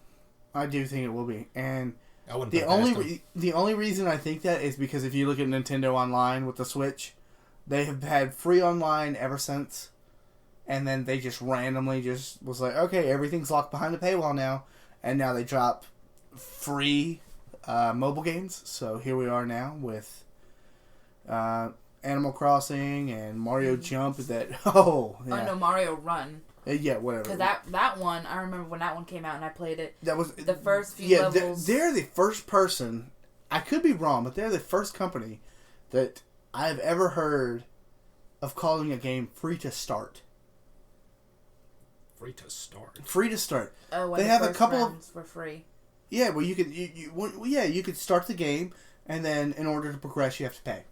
I do think it will be. And the only reason I think that is because if you look at Nintendo Online with the Switch, they have had free online ever since. And then they just randomly was like, okay, everything's locked behind the paywall now. And now they drop free mobile games. So here we are now with Animal Crossing and Mario Jump. Oh, no, Mario Run. Yeah, whatever. Because that one, I remember when that one came out and I played it. That was the first few levels. They're the first person, I could be wrong, but they're the first company that I've ever heard of calling a game free to start. Free to start. Oh, when they have a couple of for free. Yeah, well, you could start the game, and then in order to progress, you have to pay.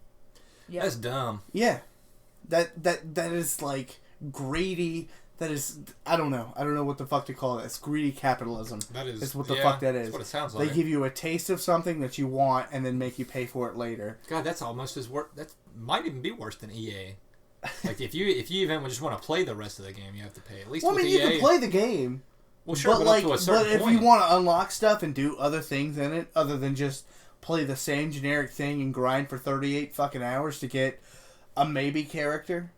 Yep. That's dumb. Yeah, that is like greedy. That is, I don't know what the fuck to call it. It's greedy capitalism. That's what the fuck that is. That's what it sounds like. They give you a taste of something that you want, and then make you pay for it later. God, that's almost as worse. That might even be worse than EA. Like if you even just want to play the rest of the game, you have to pay at least. Well, I mean, with you EA, can play the game. Well, sure, but up to a certain point. But if you want to unlock stuff and do other things in it, other than just play the same generic thing and grind for 38 fucking hours to get a maybe character,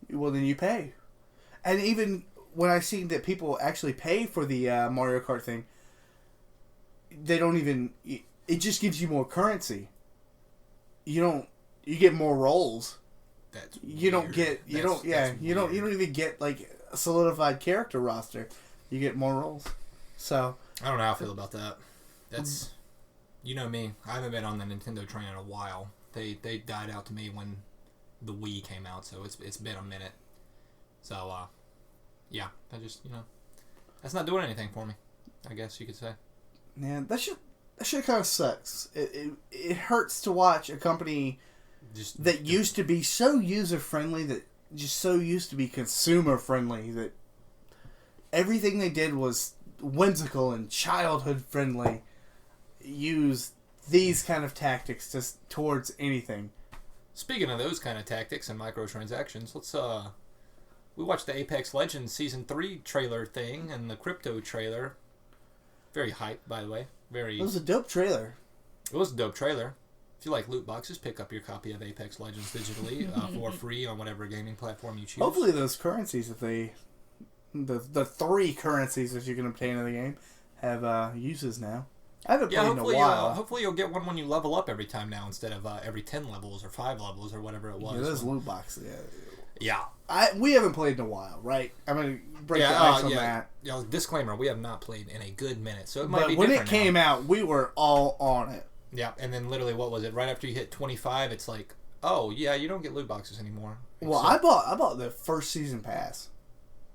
well then you pay. And even when I see that people actually pay for the Mario Kart thing, they don't even. It just gives you more currency. You get more rolls. That's you don't get you don't even get like a solidified character roster. You get more rolls. So I don't know how I feel about that. That's me. I haven't been on the Nintendo train in a while. They died out to me when the Wii came out, so it's been a minute. So yeah, I just that's not doing anything for me, I guess you could say. Yeah, that shit kind of sucks. It hurts to watch a company that used to be so user-friendly, that just so used to be consumer-friendly, that everything they did was whimsical and childhood-friendly, use these kind of tactics towards anything. Speaking of those kind of tactics and microtransactions, let's we watched the Apex Legends Season 3 trailer thing and the crypto trailer. Very hyped, by the way. It was a dope trailer. It was a dope trailer. If you like loot boxes, pick up your copy of Apex Legends digitally for free on whatever gaming platform you choose. Hopefully those currencies, if they... The 3 currencies that you can obtain in the game have uses now. I haven't played in a while. Hopefully you'll get one when you level up every time now instead of every 10 levels or 5 levels or whatever it was. Yeah, those loot boxes, Yeah. We haven't played in a while, right? I'm going to break the ice on that. Yeah, disclaimer, we have not played in a good minute, so it might be different. But when it now. came out, we were all on it. Yeah, and then literally, what was it? Right after you hit 25, it's like, oh, yeah, you don't get loot boxes anymore. Well, so, I bought the first season pass.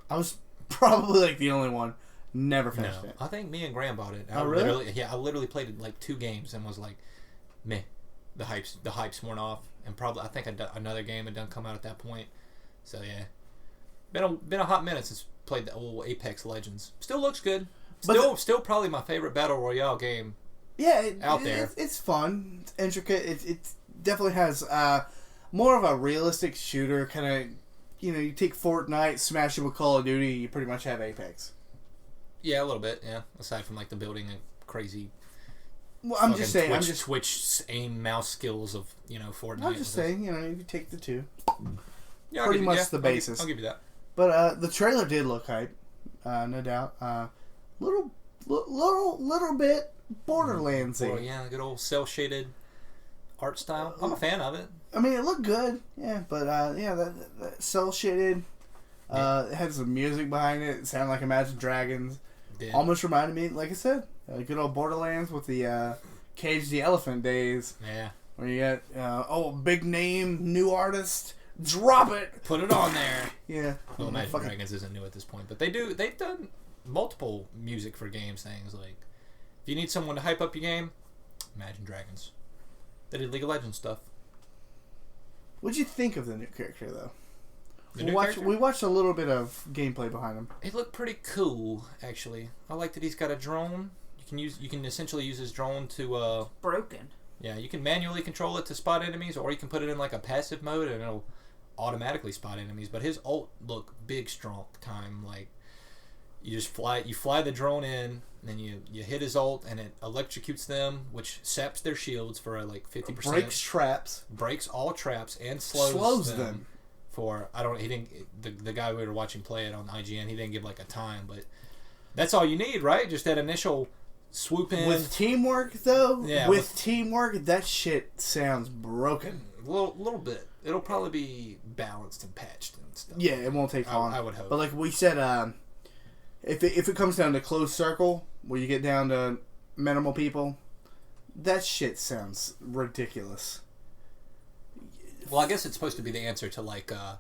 I was probably like the only one. Never finished it. I think me and Graham bought it. Oh, really? I literally played it like 2 games and was like, meh. The hype's worn off. And probably, I think another game had done come out at that point. So, yeah. Been a hot minute since played the old Apex Legends. Still looks good. Still probably my favorite Battle Royale game. Yeah, out there. It's fun. It's intricate. It definitely has more of a realistic shooter kind of. You take Fortnite, smash it with Call of Duty, you pretty much have Apex. Yeah, a little bit. Yeah, aside from like the building and crazy. Well, I'm just saying. Twitch aim mouse skills of Fortnite. I'm just saying. You take the 2. Yeah, pretty much the basis. I'll give you that. But the trailer did look hype, no doubt. Little bit Borderlands-y. Well, yeah, good old cell shaded art style. I'm a fan of it. I mean, it looked good, yeah, but that cell shaded. It had some music behind it. It sounded like Imagine Dragons. Almost reminded me, like I said, good old Borderlands with the Cage the Elephant days. Yeah. Where you got big name, new artist. Drop it. Put it on there. Yeah. Well, Imagine Dragons isn't new at this point, but they've done multiple music for games things. Like, if you need someone to hype up your game, Imagine Dragons. They did League of Legends stuff. What'd you think of the new character, though? Character? We watched a little bit of gameplay behind him. It looked pretty cool, actually. I like that he's got a drone. You can essentially use his drone to broken. Yeah, you can manually control it to spot enemies, or you can put it in like a passive mode and it'll automatically spot enemies. But his ult look big strong time. Like you fly the drone in, and then you hit his ult and it electrocutes them, which saps their shields for like 50%. Breaks all traps and slows them. For the guy we were watching play it on IGN, he didn't give like a time, but that's all you need, right? Just that initial swoop in. With teamwork, though, yeah, with teamwork, that shit sounds broken. A little bit. It'll probably be balanced and patched and stuff. Yeah, it won't take long. I would hope. But like we said, if it comes down to closed circle, where you get down to minimal people, that shit sounds ridiculous. Well, I guess it's supposed to be the answer to like, oh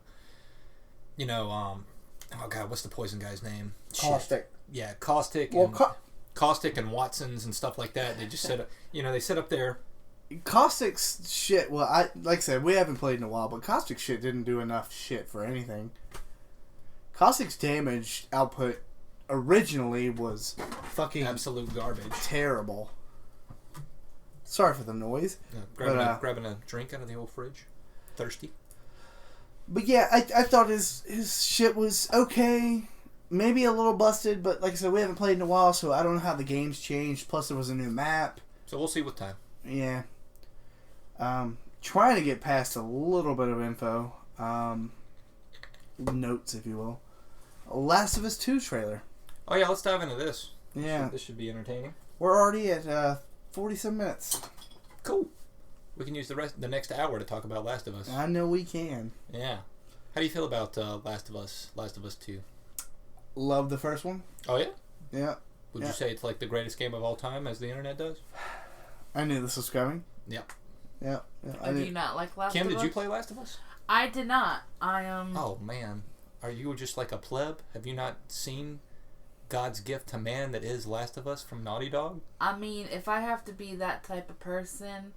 god, what's the poison guy's name? Caustic. Yeah, Caustic. Well, Caustic and Watsons and stuff like that. They just set up, they set up their Caustic's shit. Well, like I said, we haven't played in a while, but Caustic shit didn't do enough shit for anything. Caustic's damage output originally was fucking absolute garbage. Terrible. Sorry for the noise. Yeah, grabbing a drink out of the old fridge. Thirsty. But yeah, I thought his shit was okay. Maybe a little busted, but like I said, we haven't played in a while, so I don't know how the game's changed. Plus, there was a new map. So we'll see with time. Yeah. Trying to get past a little bit of info. Notes, if you will. Last of Us 2 trailer. Oh yeah, let's dive into this. Yeah. This should be entertaining. We're already at 40-some minutes. Cool. We can use the next hour to talk about Last of Us. I know we can. Yeah. How do you feel about Last of Us 2? Love the first one. Oh, yeah? Yeah. Would you say it's like the greatest game of all time, as the internet does? I knew this was coming. Yep. Yeah. Do you not like Last of Us? Kim, did you play Last of Us? I did not. Oh, man. Are you just like a pleb? Have you not seen God's gift to man that is Last of Us from Naughty Dog? I mean, if I have to be that type of person,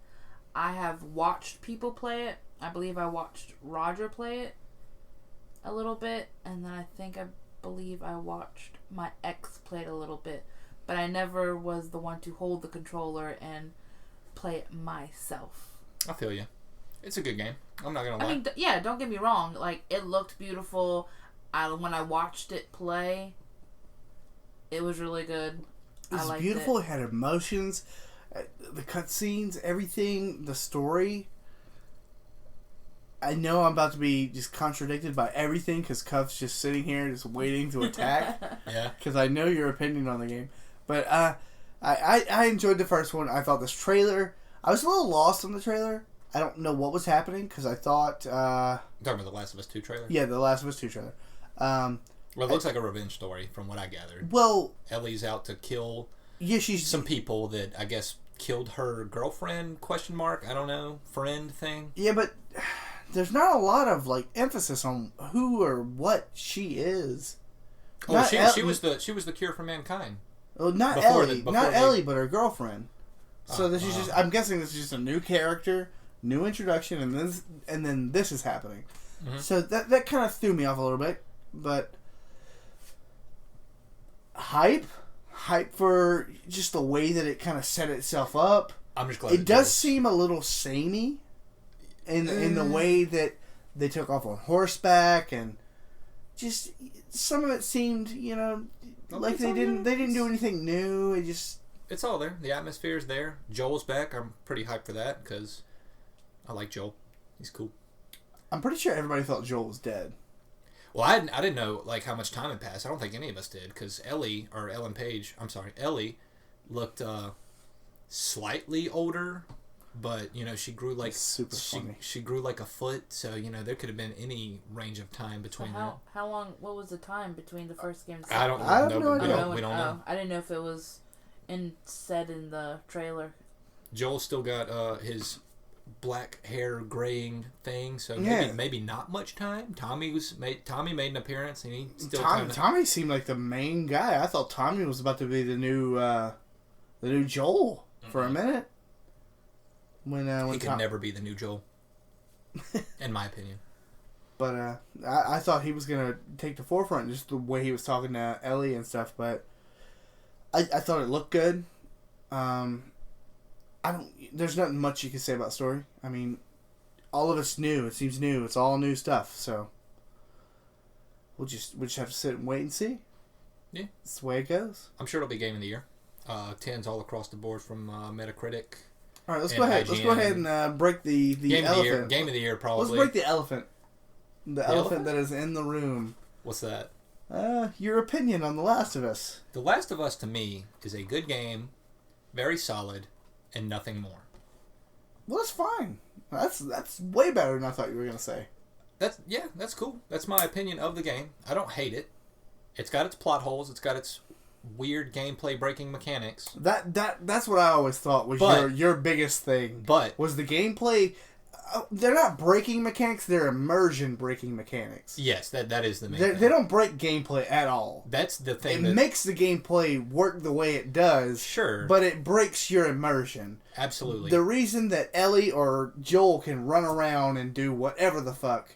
I have watched people play it. I believe I watched Roger play it a little bit, and then I believe I watched my ex play it a little bit, but I never was the one to hold the controller and play it myself. I feel you. It's a good game. I'm not gonna lie. I mean, yeah, don't get me wrong. Like, it looked beautiful. When I watched it play, it was really good. It was beautiful. It had emotions, the cutscenes, everything, the story. I know I'm about to be just contradicted by everything because Cuff's just sitting here just waiting to attack. Yeah. Because I know your opinion on the game. But I enjoyed the first one. I thought this trailer... I was a little lost on the trailer. I don't know what was happening because I thought... You're talking about the Last of Us 2 trailer? Yeah, the Last of Us 2 trailer. Well, it looks like a revenge story from what I gathered. Well... Ellie's out to kill she's some people that, I guess, killed her girlfriend, ? I don't know, friend thing. Yeah, but... There's not a lot of emphasis on who or what she is. Oh, she was the cure for mankind. Well, not Ellie, Ellie, but her girlfriend. So this is just. I'm guessing this is just a new character, new introduction, and then this is happening. Mm-hmm. So that kind of threw me off a little bit, but hype for just the way that it kind of set itself up. I'm just glad it does seem a little samey. In the way that they took off on horseback and just some of it seemed, like they didn't do anything new. It's all there. The atmosphere's there. Joel's back. I'm pretty hyped for that because I like Joel. He's cool. I'm pretty sure everybody thought Joel was dead. Well, I didn't know how much time had passed. I don't think any of us did because Ellie looked slightly older. But she grew super funny. She grew like a foot, so there could have been any range of time between. So how long? What was the time between the first game? And the I don't know. We don't know. I didn't know if it was said in the trailer. Joel still got his black hair graying thing, so maybe not much time. Tommy made an appearance, and he still Tommy seemed like the main guy. I thought Tommy was about to be the new Joel for a minute. When he could never be the new Joel, in my opinion. But I thought he was gonna take the forefront, just the way he was talking to Ellie and stuff. But I thought it looked good. There's nothing much you can say about the story. I mean, all of it's new. It seems new. It's all new stuff. So we'll just have to sit and wait and see. Yeah, that's the way it goes. I'm sure it'll be game of the year. 10s all across the board from Metacritic. All right, let's go ahead. IGN. Let's go ahead and break the elephant. Game of the year, probably. Let's break the elephant. The elephant that is in the room. What's that? Your opinion on The Last of Us. The Last of Us, to me, is a good game, very solid, and nothing more. Well, that's fine. That's way better than I thought you were gonna say. That's cool. That's my opinion of the game. I don't hate it. It's got its plot holes. It's got its weird gameplay breaking mechanics. That's what I always thought was your biggest thing. But was the gameplay. They're not breaking mechanics; they're immersion breaking mechanics. Yes, that is the main thing. They don't break gameplay at all. That's the thing. It makes the gameplay work the way it does. Sure, but it breaks your immersion. Absolutely. The reason that Ellie or Joel can run around and do whatever the fuck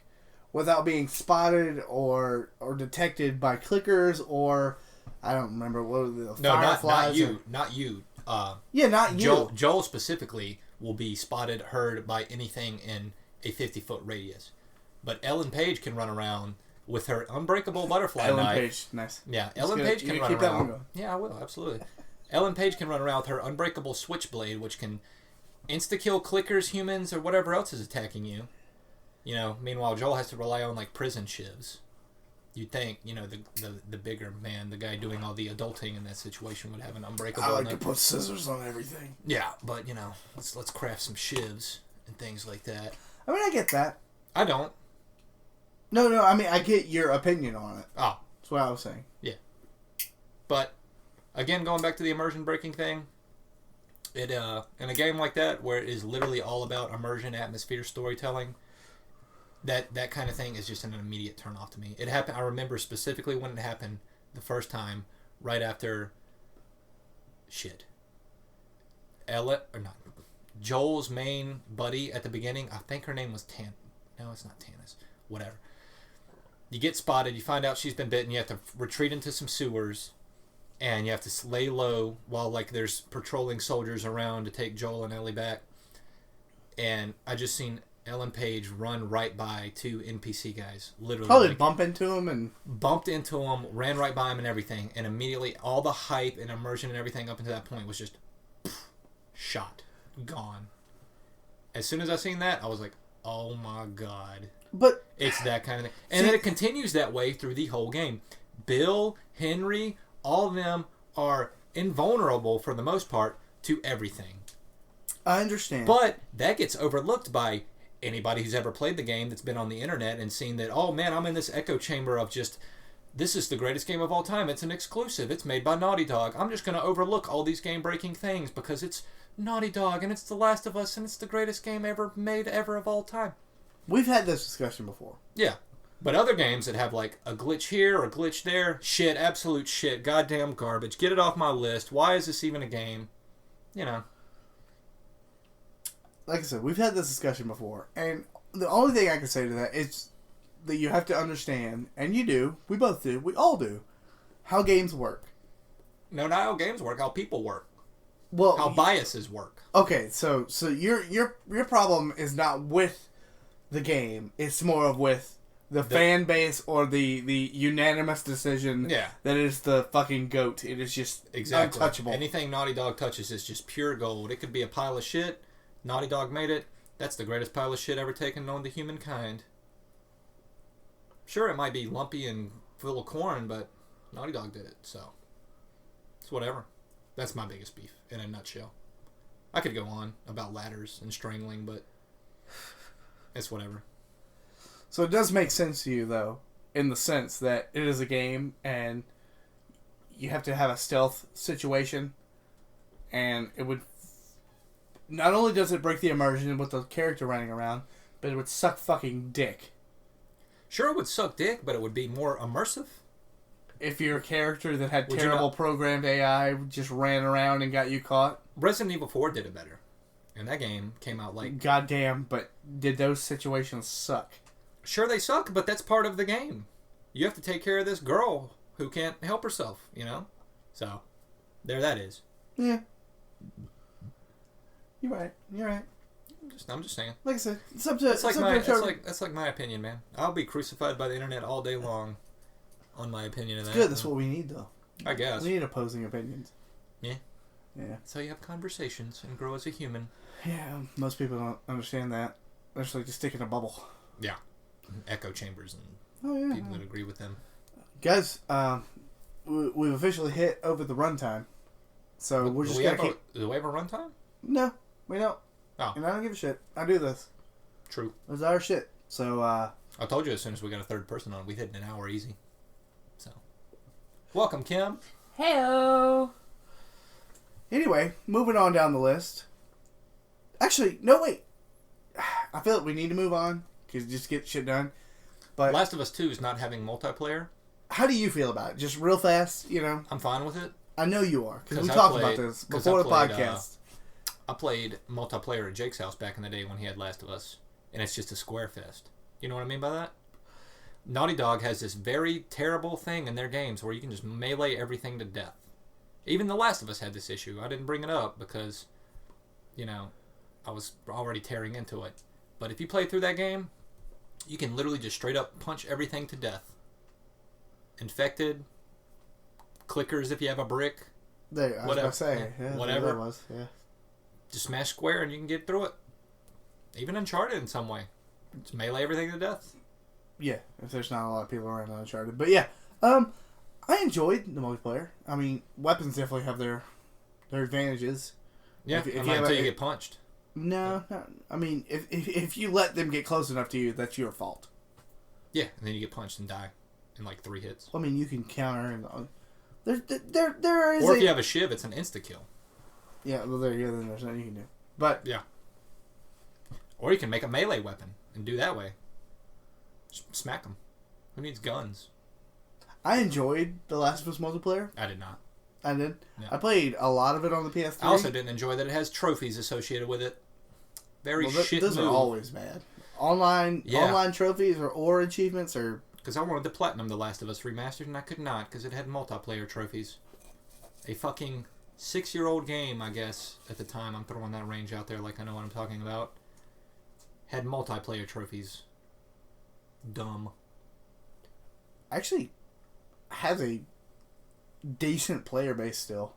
without being spotted or detected by clickers or I don't remember what were the fireflies. Not you. Not you. Joel specifically will be spotted, heard by anything in a 50-foot radius. But Ellen Page can run around with her unbreakable butterfly knife. Ellen Page, nice. Yeah, Ellen Page can run around. Yeah, I will, absolutely. Ellen Page can run around with her unbreakable switchblade, which can insta-kill clickers, humans, or whatever else is attacking you. Meanwhile, Joel has to rely on, prison shivs. You'd think, the bigger man, the guy doing all the adulting in that situation would have an unbreakable... I like to put scissors on everything. Yeah, but, let's craft some shivs and things like that. I mean, I get that. I don't. No, I mean, I get your opinion on it. Oh. That's what I was saying. Yeah. But, again, going back to the immersion breaking thing, in a game like that, where it is literally all about immersion, atmosphere, storytelling... That kind of thing is just an immediate turn off to me. It happened. I remember specifically when it happened the first time, right after Joel's main buddy at the beginning. I think her name was Tan. No, it's not Tanis. Whatever. You get spotted. You find out she's been bitten. You have to retreat into some sewers, and you have to lay low while there's patrolling soldiers around to take Joel and Ellie back. And I just seen Ellen Page run right by 2 NPC guys. Literally. Probably bump into him and... Bumped into him, ran right by him and everything. And immediately all the hype and immersion and everything up until that point was just shot. Gone. As soon as I seen that, I was like, oh my God. But... It's that kind of thing. And then it continues that way through the whole game. Bill, Henry, all of them are invulnerable for the most part to everything. I understand. But that gets overlooked by anybody who's ever played the game that's been on the internet and seen that, oh man, I'm in this echo chamber of just, this is the greatest game of all time. It's an exclusive. It's made by Naughty Dog. I'm just going to overlook all these game-breaking things because it's Naughty Dog and it's The Last of Us and it's the greatest game ever made ever of all time. We've had this discussion before. Yeah. But other games that have like a glitch here or a glitch there, shit, absolute shit, goddamn garbage. Get it off my list. Why is this even a game? You know. Like I said, we've had this discussion before, and the only thing I can say to that is that you have to understand, and you do, we both do, we all do, how games work. No, not how games work, how people work. Well, how biases work. Okay, so your problem is not with the game, it's more of with the fan base or the unanimous decision that is the fucking GOAT. It is just untouchable. Anything Naughty Dog touches is just pure gold. It could be a pile of shit. Naughty Dog made it. That's the greatest pile of shit ever taken known to humankind. Sure, it might be lumpy and full of corn, but Naughty Dog did it, so it's whatever. That's my biggest beef in a nutshell. I could go on about ladders and strangling, but it's whatever. So it does make sense to you, though, in the sense that it is a game and you have to have a stealth situation, and it would... Not only does it break the immersion with the character running around, but it would suck fucking dick. Sure, it would suck dick, but it would be more immersive. If your character that had terrible programmed AI just ran around and got you caught. Resident Evil 4 did it better. And that game came out like... Goddamn, but did those situations suck? Sure, they suck, but that's part of the game. You have to take care of this girl who can't help herself, you know? So, there that is. Yeah. You're right. I'm just saying. Like I said, that's like my opinion, man. I'll be crucified by the internet all day long on my opinion of that. Good. That's what we need, though. I guess. We need opposing opinions. Yeah. Yeah. That's how you have conversations and grow as a human. Yeah. Most people don't understand that. They're just like to stick in a bubble. Yeah. Echo chambers and people that agree with them. Guys, we've officially hit over the runtime. So we're just going to keep... Do we have a runtime? No, we don't. Oh. And I don't give a shit. I do this. True. It's our shit. So, I told you as soon as we got a third person on, we hit an hour easy. So. Welcome, Kim. Heyo. Anyway, moving on down the list. Actually, no, wait. I feel like we need to move on, because just get shit done. But Last of Us 2 is not having multiplayer. How do you feel about it? Just real fast, you know? I'm fine with it. I know you are, because we talked about this before the podcast. I played multiplayer at Jake's house back in the day when he had Last of Us, and it's just a square fest. You know what I mean by that? Naughty Dog has this very terrible thing in their games where you can just melee everything to death. Even The Last of Us had this issue. I didn't bring it up because, you know, I was already tearing into it. But if you play through that game, you can literally just straight up punch everything to death. Infected, clickers if you have a brick. There, I was going to say. Yeah, whatever. That was, yeah. Just smash square and you can get through it. Even Uncharted in some way. Just melee everything to death. Yeah, if there's not a lot of people around on Uncharted. But yeah, I enjoyed the multiplayer. I mean, weapons definitely have their advantages. Yeah, until you get punched. No, I mean, if you let them get close enough to you, that's your fault. Yeah, and then you get punched and die in like 3 hits. I mean, you can counter and there is. Or if you have a shiv, it's an insta kill. Yeah, well, then there's nothing you can do. But yeah, or you can make a melee weapon and do that way. Just smack them. Who needs guns? I enjoyed The Last of Us multiplayer. I did not. I did. Yeah. I played a lot of it on the PS3. I also didn't enjoy that it has trophies associated with it. Those are always bad. Online trophies or achievements or... Because I wanted to platinum The Last of Us Remastered and I could not because it had multiplayer trophies. A fucking 6-year-old game, I guess, at the time. I'm throwing that range out there like I know what I'm talking about. had multiplayer trophies. Dumb. Actually, has a decent player base still.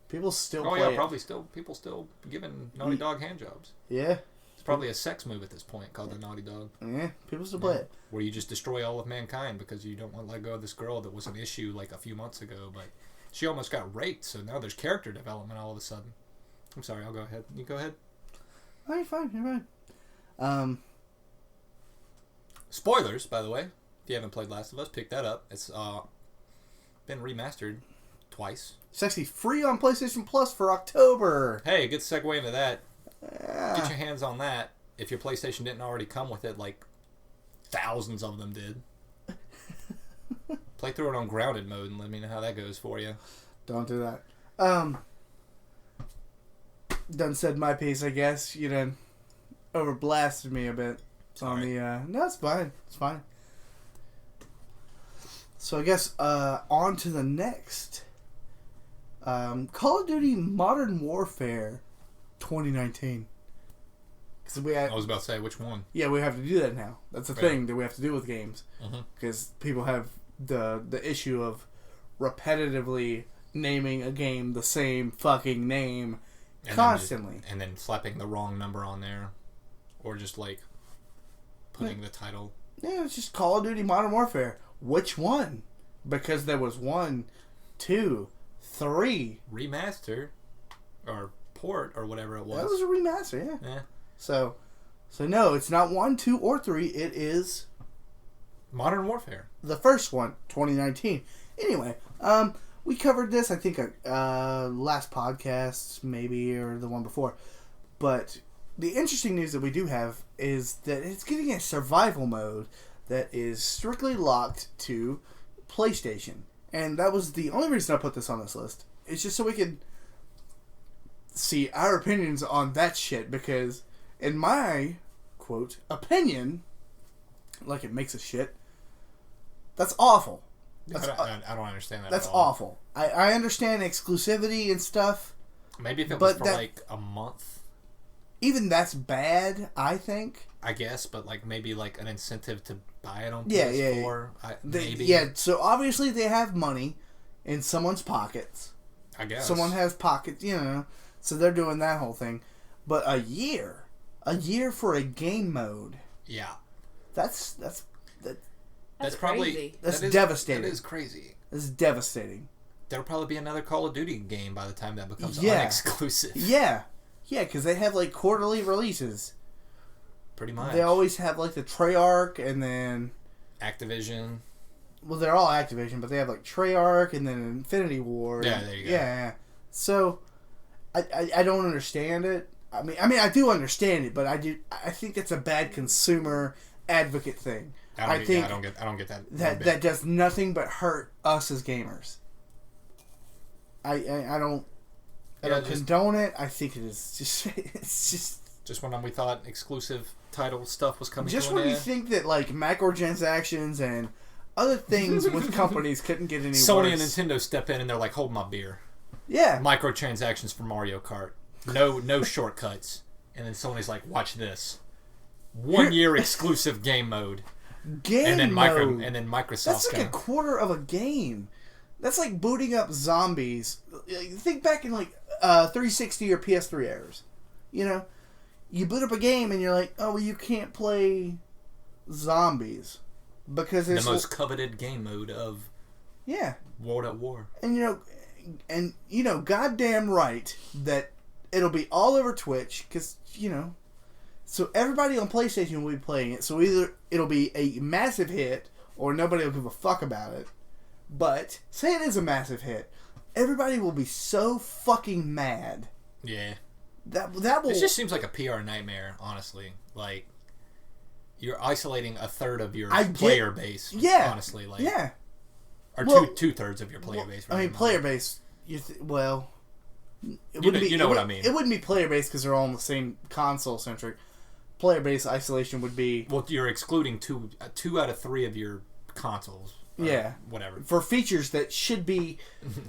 People still play it. Probably still. People still giving Naughty Dog handjobs. Yeah. It's probably a sex move at this point called the Naughty Dog. Yeah, people still play it. Where you just destroy all of mankind because you don't want to let go of this girl that was an issue like a few months ago, but she almost got raped, so now there's character development all of a sudden. I'm sorry, I'll go ahead. You go ahead. Oh, you're fine. You're fine. Spoilers, by the way. If you haven't played Last of Us, pick that up. It's been remastered twice. It's actually free on PlayStation Plus for October. Hey, good segue into that. Yeah. Get your hands on that. If your PlayStation didn't already come with it, like thousands of them did. Play through it on grounded mode and let me know how that goes for you. Don't do that. Done said my piece, I guess. You done overblasted me a bit. Sorry. On the no, it's fine. It's fine. So I guess on to the next. Call of Duty Modern Warfare 2019. I was about to say, which one? Yeah, we have to do that now. That's the thing that we have to do with games. Because people have the issue of repetitively naming a game the same fucking name constantly. And then slapping the wrong number on there. Or just like putting the title. Yeah, it's just Call of Duty Modern Warfare. Which one? Because there was 1, 2, 3. Remaster. Or port, or whatever it was. That was a remaster, yeah. Yeah. So no, it's not 1, 2, or 3. It is Modern Warfare. the first one, 2019. Anyway, we covered this, I think, last podcast, maybe, or the one before. But the interesting news that we do have is that it's getting a survival mode that is strictly locked to PlayStation. And that was the only reason I put this on this list. It's just so we could see our opinions on that shit, because in my, quote, opinion, like it makes a shit, that's awful. I don't understand that That's at all. awful. I understand exclusivity and stuff. Maybe if it was for like a month. Even that's bad, I think. I guess, but like maybe like an incentive to buy it on Yeah, PS4. yeah. Maybe. Yeah, so obviously they have money in someone's pockets. I guess. Someone has pockets, so they're doing that whole thing. But a year for a game mode. Yeah. That's probably crazy. That's devastating. That is crazy. That's devastating. There'll probably be another Call of Duty game by the time that becomes unexclusive. Yeah, because they have like quarterly releases. Pretty much. They always have like the Treyarch and then Activision. Well, they're all Activision, but they have like Treyarch and then Infinity Ward. Yeah, there you go. Yeah. So, I don't understand it. I mean, I do understand it, but I think that's a bad consumer advocate thing. I don't get that. That does nothing but hurt us as gamers. I don't condone it. I think it is just when we thought exclusive title stuff was coming. Just when you think that like microtransactions and other things with companies couldn't get any worse. Sony and Nintendo step in and they're like, hold my beer. Yeah. Microtransactions for Mario Kart. No shortcuts. And then Sony's like, watch this. 1 year exclusive game mode. And then Microsoft's That's like a quarter of a game. That's like booting up zombies. Think back in like 360 or PS3 eras. You boot up a game and you're like, oh, well, you can't play zombies because it's the most coveted game mode of World at War. And goddamn right that it'll be all over Twitch because so everybody on PlayStation will be playing it. So either it'll be a massive hit or nobody will give a fuck about it. But say it is a massive hit, everybody will be so fucking mad. Yeah. That will. It just seems like a PR nightmare, honestly. Like you're isolating a third of your player base. Yeah. Honestly, like or two-thirds of your player base. Right? I mean, player base. What I mean. It wouldn't be player base because they're all on the same console centric. Player base isolation would be. Well, you're excluding two out of 3 of your consoles. Whatever. For features that should be...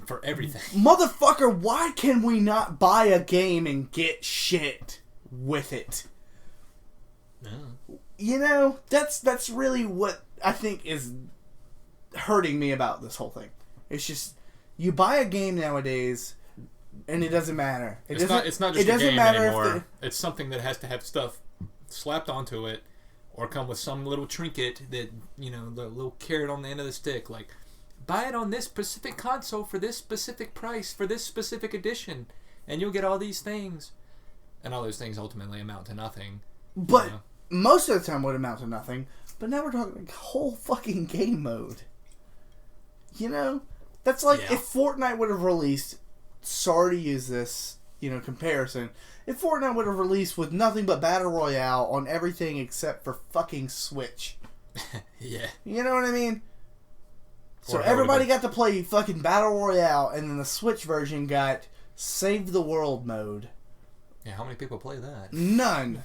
for everything. Motherfucker, why can we not buy a game and get shit with it? No. You know, that's really what I think is hurting me about this whole thing. It's just you buy a game nowadays, and it doesn't matter. It's not just a game anymore. It's something that has to have stuff slapped onto it, or come with some little trinket that, you know, the little carrot on the end of the stick, like buy it on this specific console for this specific price for this specific edition, and you'll get all these things, and all those things ultimately amount to nothing. But you know? Most of the time would amount to nothing. But now we're talking like whole fucking game mode. You know? That's like if Fortnite would have released, sorry to use this, you know, comparison, if Fortnite would have released with nothing but Battle Royale on everything except for fucking Switch. Yeah. You know what I mean? So everybody got to play fucking Battle Royale, and then the Switch version got Save the World mode. Yeah, how many people play that? None.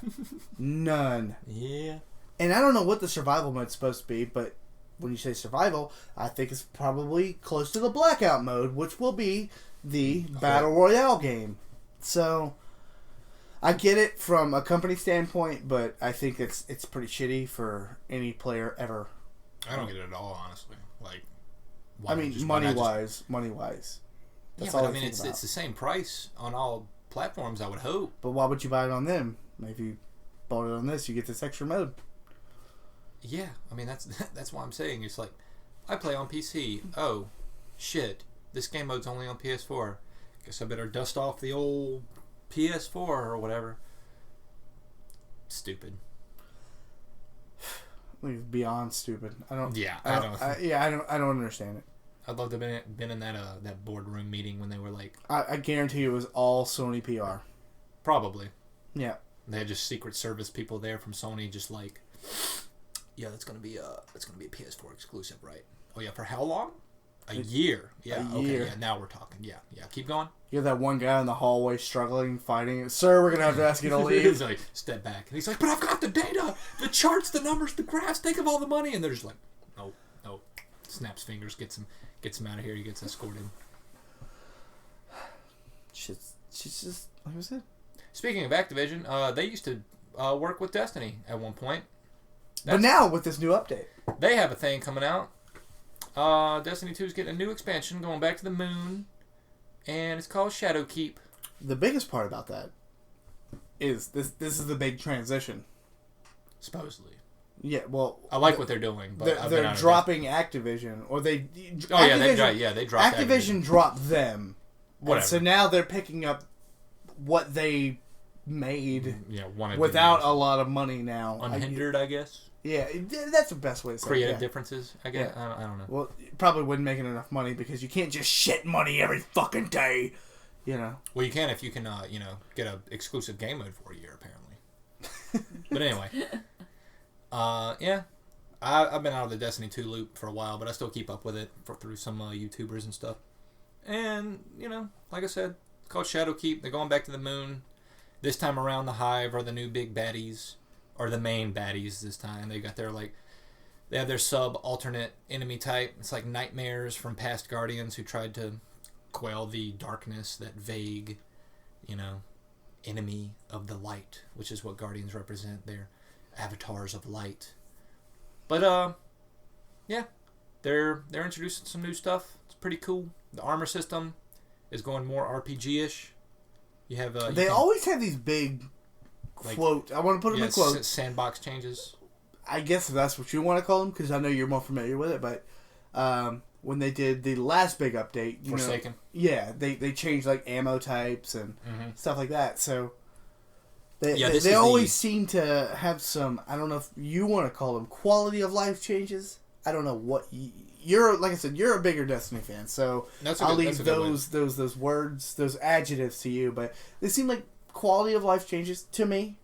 None. Yeah. And I don't know what the survival mode's supposed to be, but when you say survival, I think it's probably close to the Blackout mode, which will be the Battle Royale game. So, I get it from a company standpoint, but I think it's pretty shitty for any player ever. I don't get it at all, honestly. Like, I mean, money-wise. That's all I mean, it's the same price on all platforms, I would hope. But why would you buy it on them? If you bought it on this, you get this extra mode. Yeah, I mean, that's why I'm saying. It's like, I play on PC. Oh, shit. This game mode's only on PS4. Guess I better dust off the old PS4 or whatever. Stupid. Like, beyond stupid. I don't understand it. I'd love to have been in that boardroom meeting when they were like... I guarantee it was all Sony PR. Probably. Yeah. They had just Secret Service people there from Sony, just like, yeah, that's gonna be a PS4 exclusive, right? Oh yeah, for how long? A year. Yeah. Okay. Yeah. Now we're talking. Yeah. Keep going. You have that one guy in the hallway struggling, fighting. Sir, we're gonna have to ask you to leave. He's like, step back, and he's like, but I've got the data, the charts, the numbers, the graphs. Think of all the money, and they're just like, no. Snaps fingers, gets him out of here. He gets escorted. She's just like I said. Speaking of Activision, they used to work with Destiny at one point. But now, with this new update, they have a thing coming out. Destiny 2 is getting a new expansion, going back to the moon, and it's called Shadowkeep. The biggest part about that is this is the big transition. Supposedly. Yeah, well... I like what they're doing, but they're dropping Activision, or they... Oh, yeah, they dropped Activision dropped them. Whatever. So now they're picking up what they made wanted without a lot of money now. Unhindered, I guess. Yeah, that's the best way to say it. Creative differences, I guess. Yeah. I don't know. Well, probably wouldn't make enough money because you can't just shit money every fucking day, you know. Well, you can if you can, get an exclusive game mode for a year, apparently. But anyway, I've been out of the Destiny 2 loop for a while, but I still keep up with it through some YouTubers and stuff. And, like I said, it's called Shadowkeep. They're going back to the moon. This time around, the Hive are the new big baddies. Or the main baddies this time. They got they have their sub-alternate enemy type. It's like nightmares from past Guardians who tried to quell the darkness, that vague, enemy of the light, which is what Guardians represent. They're avatars of light. But, they're introducing some new stuff. It's pretty cool. The armor system is going more RPG-ish. You have... they always have these big... quote. I want to put them in quotes. Sandbox changes. I guess that's what you want to call them because I know you're more familiar with it. But when they did the last big update, Forsaken. They changed like ammo types and stuff like that. So they always seem to have some. I don't know if you want to call them quality of life changes. I don't know what you're. Like I said, you're a bigger Destiny fan, so I'll leave those words, those adjectives to you. But they seem like quality of life changes to me.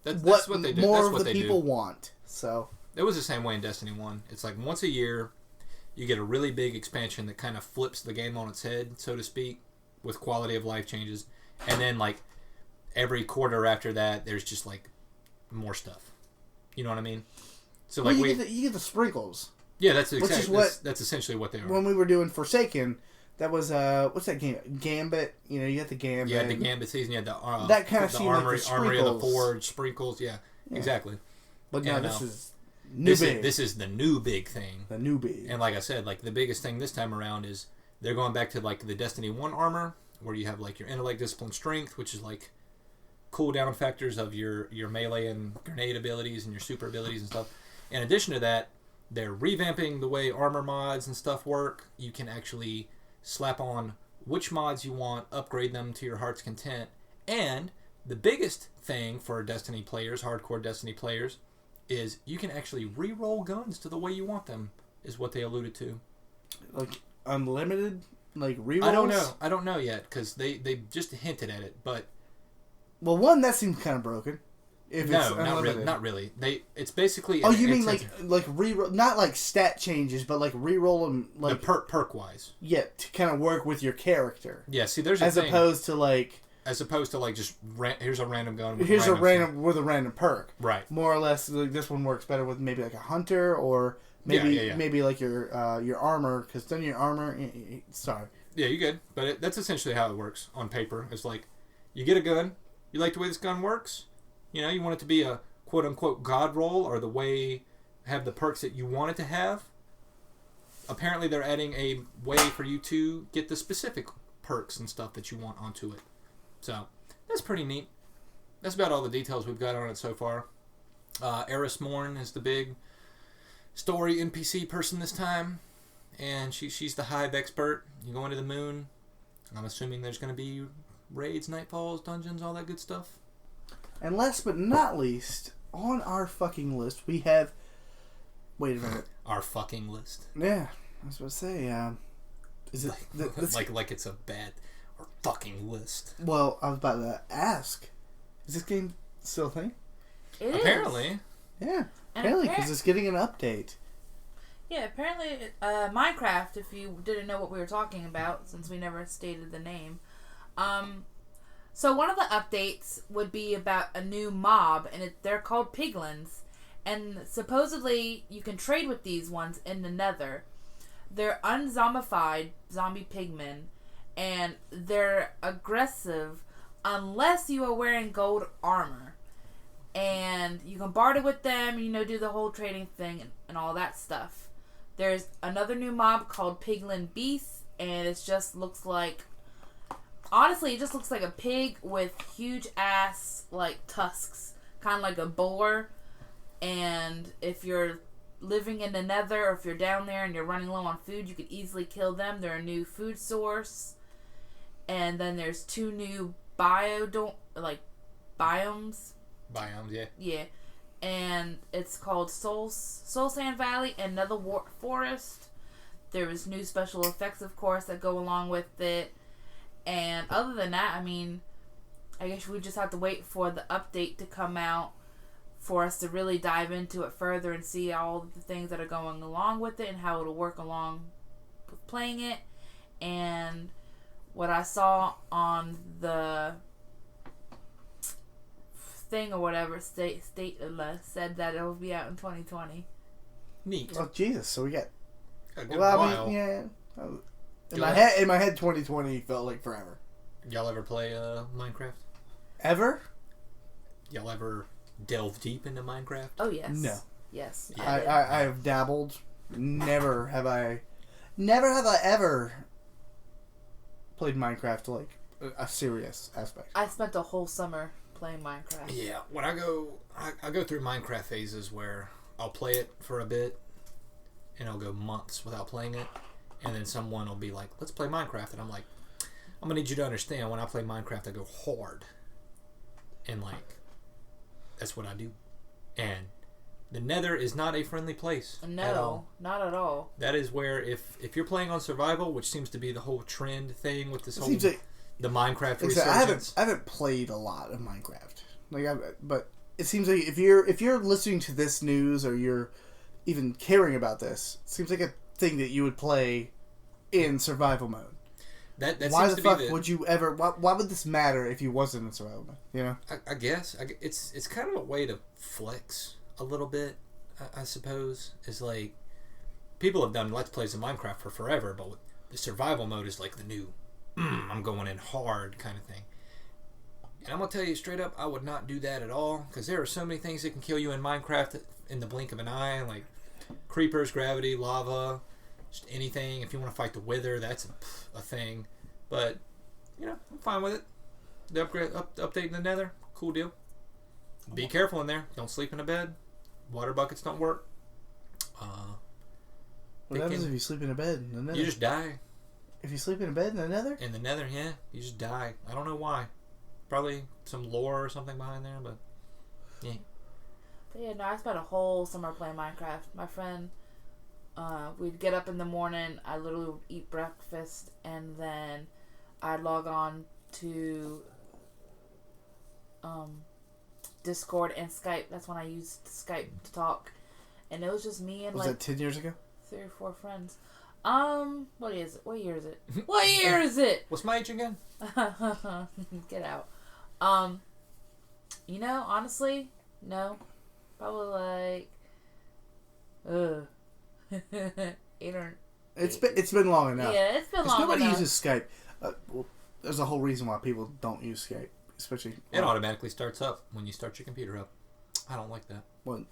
That's what they do. More that's of what the people want. So it was the same way in Destiny 1. It's like once a year, you get a really big expansion that kind of flips the game on its head, so to speak, with quality of life changes, and then like every quarter after that, there's just like more stuff. You know what I mean? So like you get the sprinkles. Yeah, that's essentially what they are. When we were doing Forsaken. That was what's that game? Gambit. You got the Gambit. Yeah, the Gambit season. Yeah, the that kind of the Armory of the Forge, Sprinkles. Yeah, exactly. But no, and, this is this is the new big thing. The new big. And like I said, like the biggest thing this time around is they're going back to like the Destiny 1 armor, where you have like your intellect, discipline, strength, which is like cooldown factors of your melee and grenade abilities and your super abilities and stuff. In addition to that, they're revamping the way armor mods and stuff work. You can actually slap on which mods you want, upgrade them to your heart's content, and the biggest thing for Destiny players, hardcore Destiny players, is you can actually re-roll guns to the way you want them, is what they alluded to. Like unlimited, like re-rolls? I don't know yet, because they just hinted at it, but... Well, one, that seems kind of broken. No, not really. It's basically... Oh, you mean like re-roll, not like stat changes, but like re-roll them like... The perk-wise. Yeah, to kind of work with your character. Yeah, see, there's a As thing. opposed to like... As opposed to like just here's a random gun. With a random perk. Right. More or less, like, this one works better with maybe like a hunter or maybe maybe like your armor, because then your armor. Sorry. Yeah, you good, but that's essentially how it works on paper. It's like you get a gun, you like the way this gun works. You know, you want it to be a quote unquote god roll or the way have the perks that you want it to have. Apparently, they're adding a way for you to get the specific perks and stuff that you want onto it. So, that's pretty neat. That's about all the details we've got on it so far. Eris Morn is the big story NPC person this time. And she's the hive expert. You go into the moon. I'm assuming there's going to be raids, nightfalls, dungeons, all that good stuff. And last but not least, on our fucking list, we have... Wait a minute. Our fucking list. Yeah, I was about to say, is it... like it's a bad... Our fucking list. Well, I was about to ask, is this game still a thing? Apparently. Yeah, apparently, because it's getting an update. Yeah, apparently, Minecraft, if you didn't know what we were talking about, since we never stated the name. So one of the updates would be about a new mob, and they're called piglins. And supposedly, you can trade with these ones in the nether. They're unzombified zombie pigmen, and they're aggressive unless you are wearing gold armor. And you can barter with them, do the whole trading thing and all that stuff. There's another new mob called Piglin Beast, and it just looks like... Honestly, it just looks like a pig with huge ass, like, tusks. Kind of like a boar. And if you're living in the nether, or if you're down there and you're running low on food, you could easily kill them. They're a new food source. And then there's 2 new biomes. Biomes, yeah. Yeah. And it's called Soul Sand Valley and Nether Forest. There was new special effects, of course, that go along with it. And other than that, I guess we just have to wait for the update to come out for us to really dive into it further and see all the things that are going along with it and how it'll work along with playing it. And what I saw on the thing or whatever said that it will be out in 2020. Neat. Oh Jesus! So we got a good while. Yeah. In my head, 2020 felt like forever. Y'all ever play Minecraft? Ever? Y'all ever delve deep into Minecraft? Oh yes. No. Yes. Yeah. I have dabbled. Never have I ever played Minecraft to like a serious aspect. I spent a whole summer playing Minecraft. Yeah, when I go through Minecraft phases where I'll play it for a bit, and I'll go months without playing it, and then someone will be like, "Let's play Minecraft," and I'm like, "I'm gonna need you to understand. When I play Minecraft, I go hard, and like, that's what I do." And the Nether is not a friendly place. No, at all. Not at all. That is where if you're playing on survival, which seems to be the whole trend thing with this whole the Minecraft resurgence. I haven't played a lot of Minecraft, but it seems like if you're listening to this news or you're even caring about this, it seems like a thing that you would play in survival mode. That why seems the to fuck be would you ever? Why would this matter if you wasn't in survival mode? You know. I guess it's kind of a way to flex a little bit. I suppose is like people have done Let's Plays of Minecraft for forever, but the survival mode is like the new. I'm going in hard kind of thing. And I'm going to tell you straight up, I would not do that at all. Because there are so many things that can kill you in Minecraft in the blink of an eye. Like creepers, gravity, lava, just anything. If you want to fight the wither, that's a thing. But, I'm fine with it. The updating the nether, cool deal. Be careful in there. Don't sleep in a bed. Water buckets don't work. What happens if you sleep in a bed in the nether? You just die. If you sleep in a bed in the nether? In the nether, yeah. You just die. I don't know why. Probably some lore or something behind there, but yeah. But yeah, no, I spent a whole summer playing Minecraft. My friend, we'd get up in the morning, I literally would eat breakfast, and then I'd log on to Discord and Skype. That's when I used Skype to talk. And it was just me and was that 10 years ago? 3 or 4 friends. What is it? What year is it? What year is it? What's my age again? Get out. Honestly, no. Probably like 8 or... It's been long enough. Yeah, it's been long enough. Nobody uses Skype. Well, there's a whole reason why people don't use Skype, especially... It automatically starts up when you start your computer up. I don't like that. Well,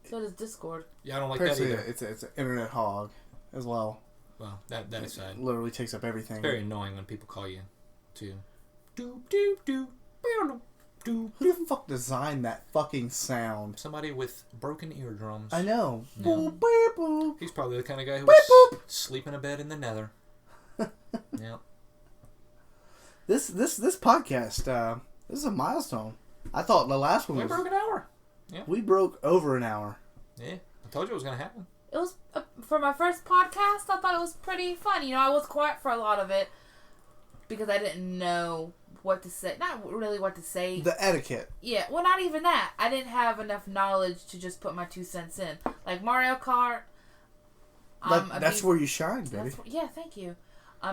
so does Discord. Yeah, I don't like that either. It's an internet hog as well. Well, that aside. It literally takes up everything. It's very annoying when people call you to... Who the fuck designed that fucking sound? Somebody with broken eardrums. I know. Yeah. Boop, boop, boop. He's probably the kind of guy who Boop, would sleep in a bed in the nether. Yeah. This podcast, this is a milestone. I thought the last one We broke an hour. Yeah. We broke over an hour. Yeah. I told you it was going to happen. It was, for my first podcast, I thought it was pretty fun. I was quiet for a lot of it because I didn't know what to say. Not really what to say. The etiquette. Yeah, well, not even that. I didn't have enough knowledge to just put my 2 cents in. Like Mario Kart. That's where you shine, baby. Yeah, thank you.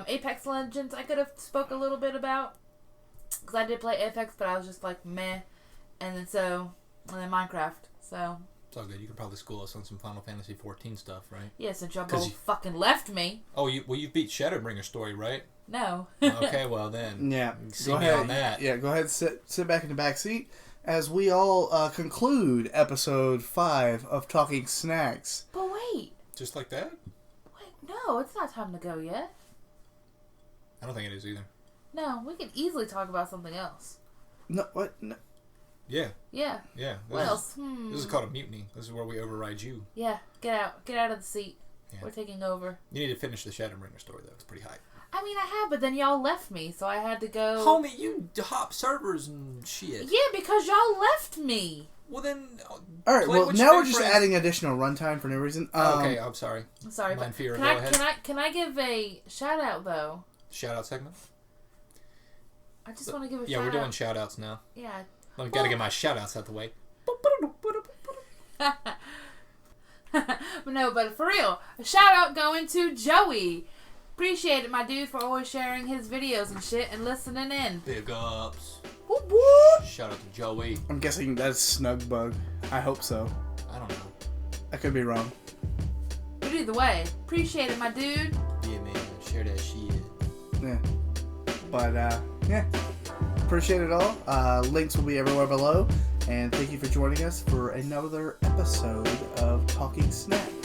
Apex Legends, I could have spoke a little bit about. Because I did play Apex, but I was just like, meh. And then Minecraft, so... It's all good. You could probably school us on some Final Fantasy 14 stuff, right? Yeah, since y'all both fucking left me. Oh, you've beat Shadowbringer's story, right? No. Okay, well then. Yeah. See me on that. Yeah, go ahead and sit back in the back seat as we all conclude episode 5 of Talking Snacks. But wait. Just like that? Wait, no, it's not time to go yet. I don't think it is either. No, we can easily talk about something else. No, what? No. Yeah. Yeah. Yeah. What else? This is called a mutiny. This is where we override you. Yeah, get out. Get out of the seat. Yeah. We're taking over. You need to finish the Shadowbringer story, though. It's pretty hype. I mean, I have, but then y'all left me, so I had to go... Homie, you hop servers and shit. Yeah, because y'all left me. Well, then... Alright, well, now we're just adding additional runtime for no reason. Okay, I'm sorry. I'm sorry, but go ahead. Can I give a shout-out, though? Shout-out segment? I just want to give a shout-out. Yeah, we're doing shout-outs now. Yeah. I gotta get my shout-outs out the way. But for real, a shout-out going to Joey. Appreciate it, my dude, for always sharing his videos and shit and listening in. Big ups. Whoop whoop. Shout out to Joey. I'm guessing that's Snugbug. I hope so. I don't know. I could be wrong. But either way, appreciate it, my dude. Yeah, man. Share that shit. Yeah. But, yeah. Appreciate it all. Links will be everywhere below. And thank you for joining us for another episode of Talking Snacks.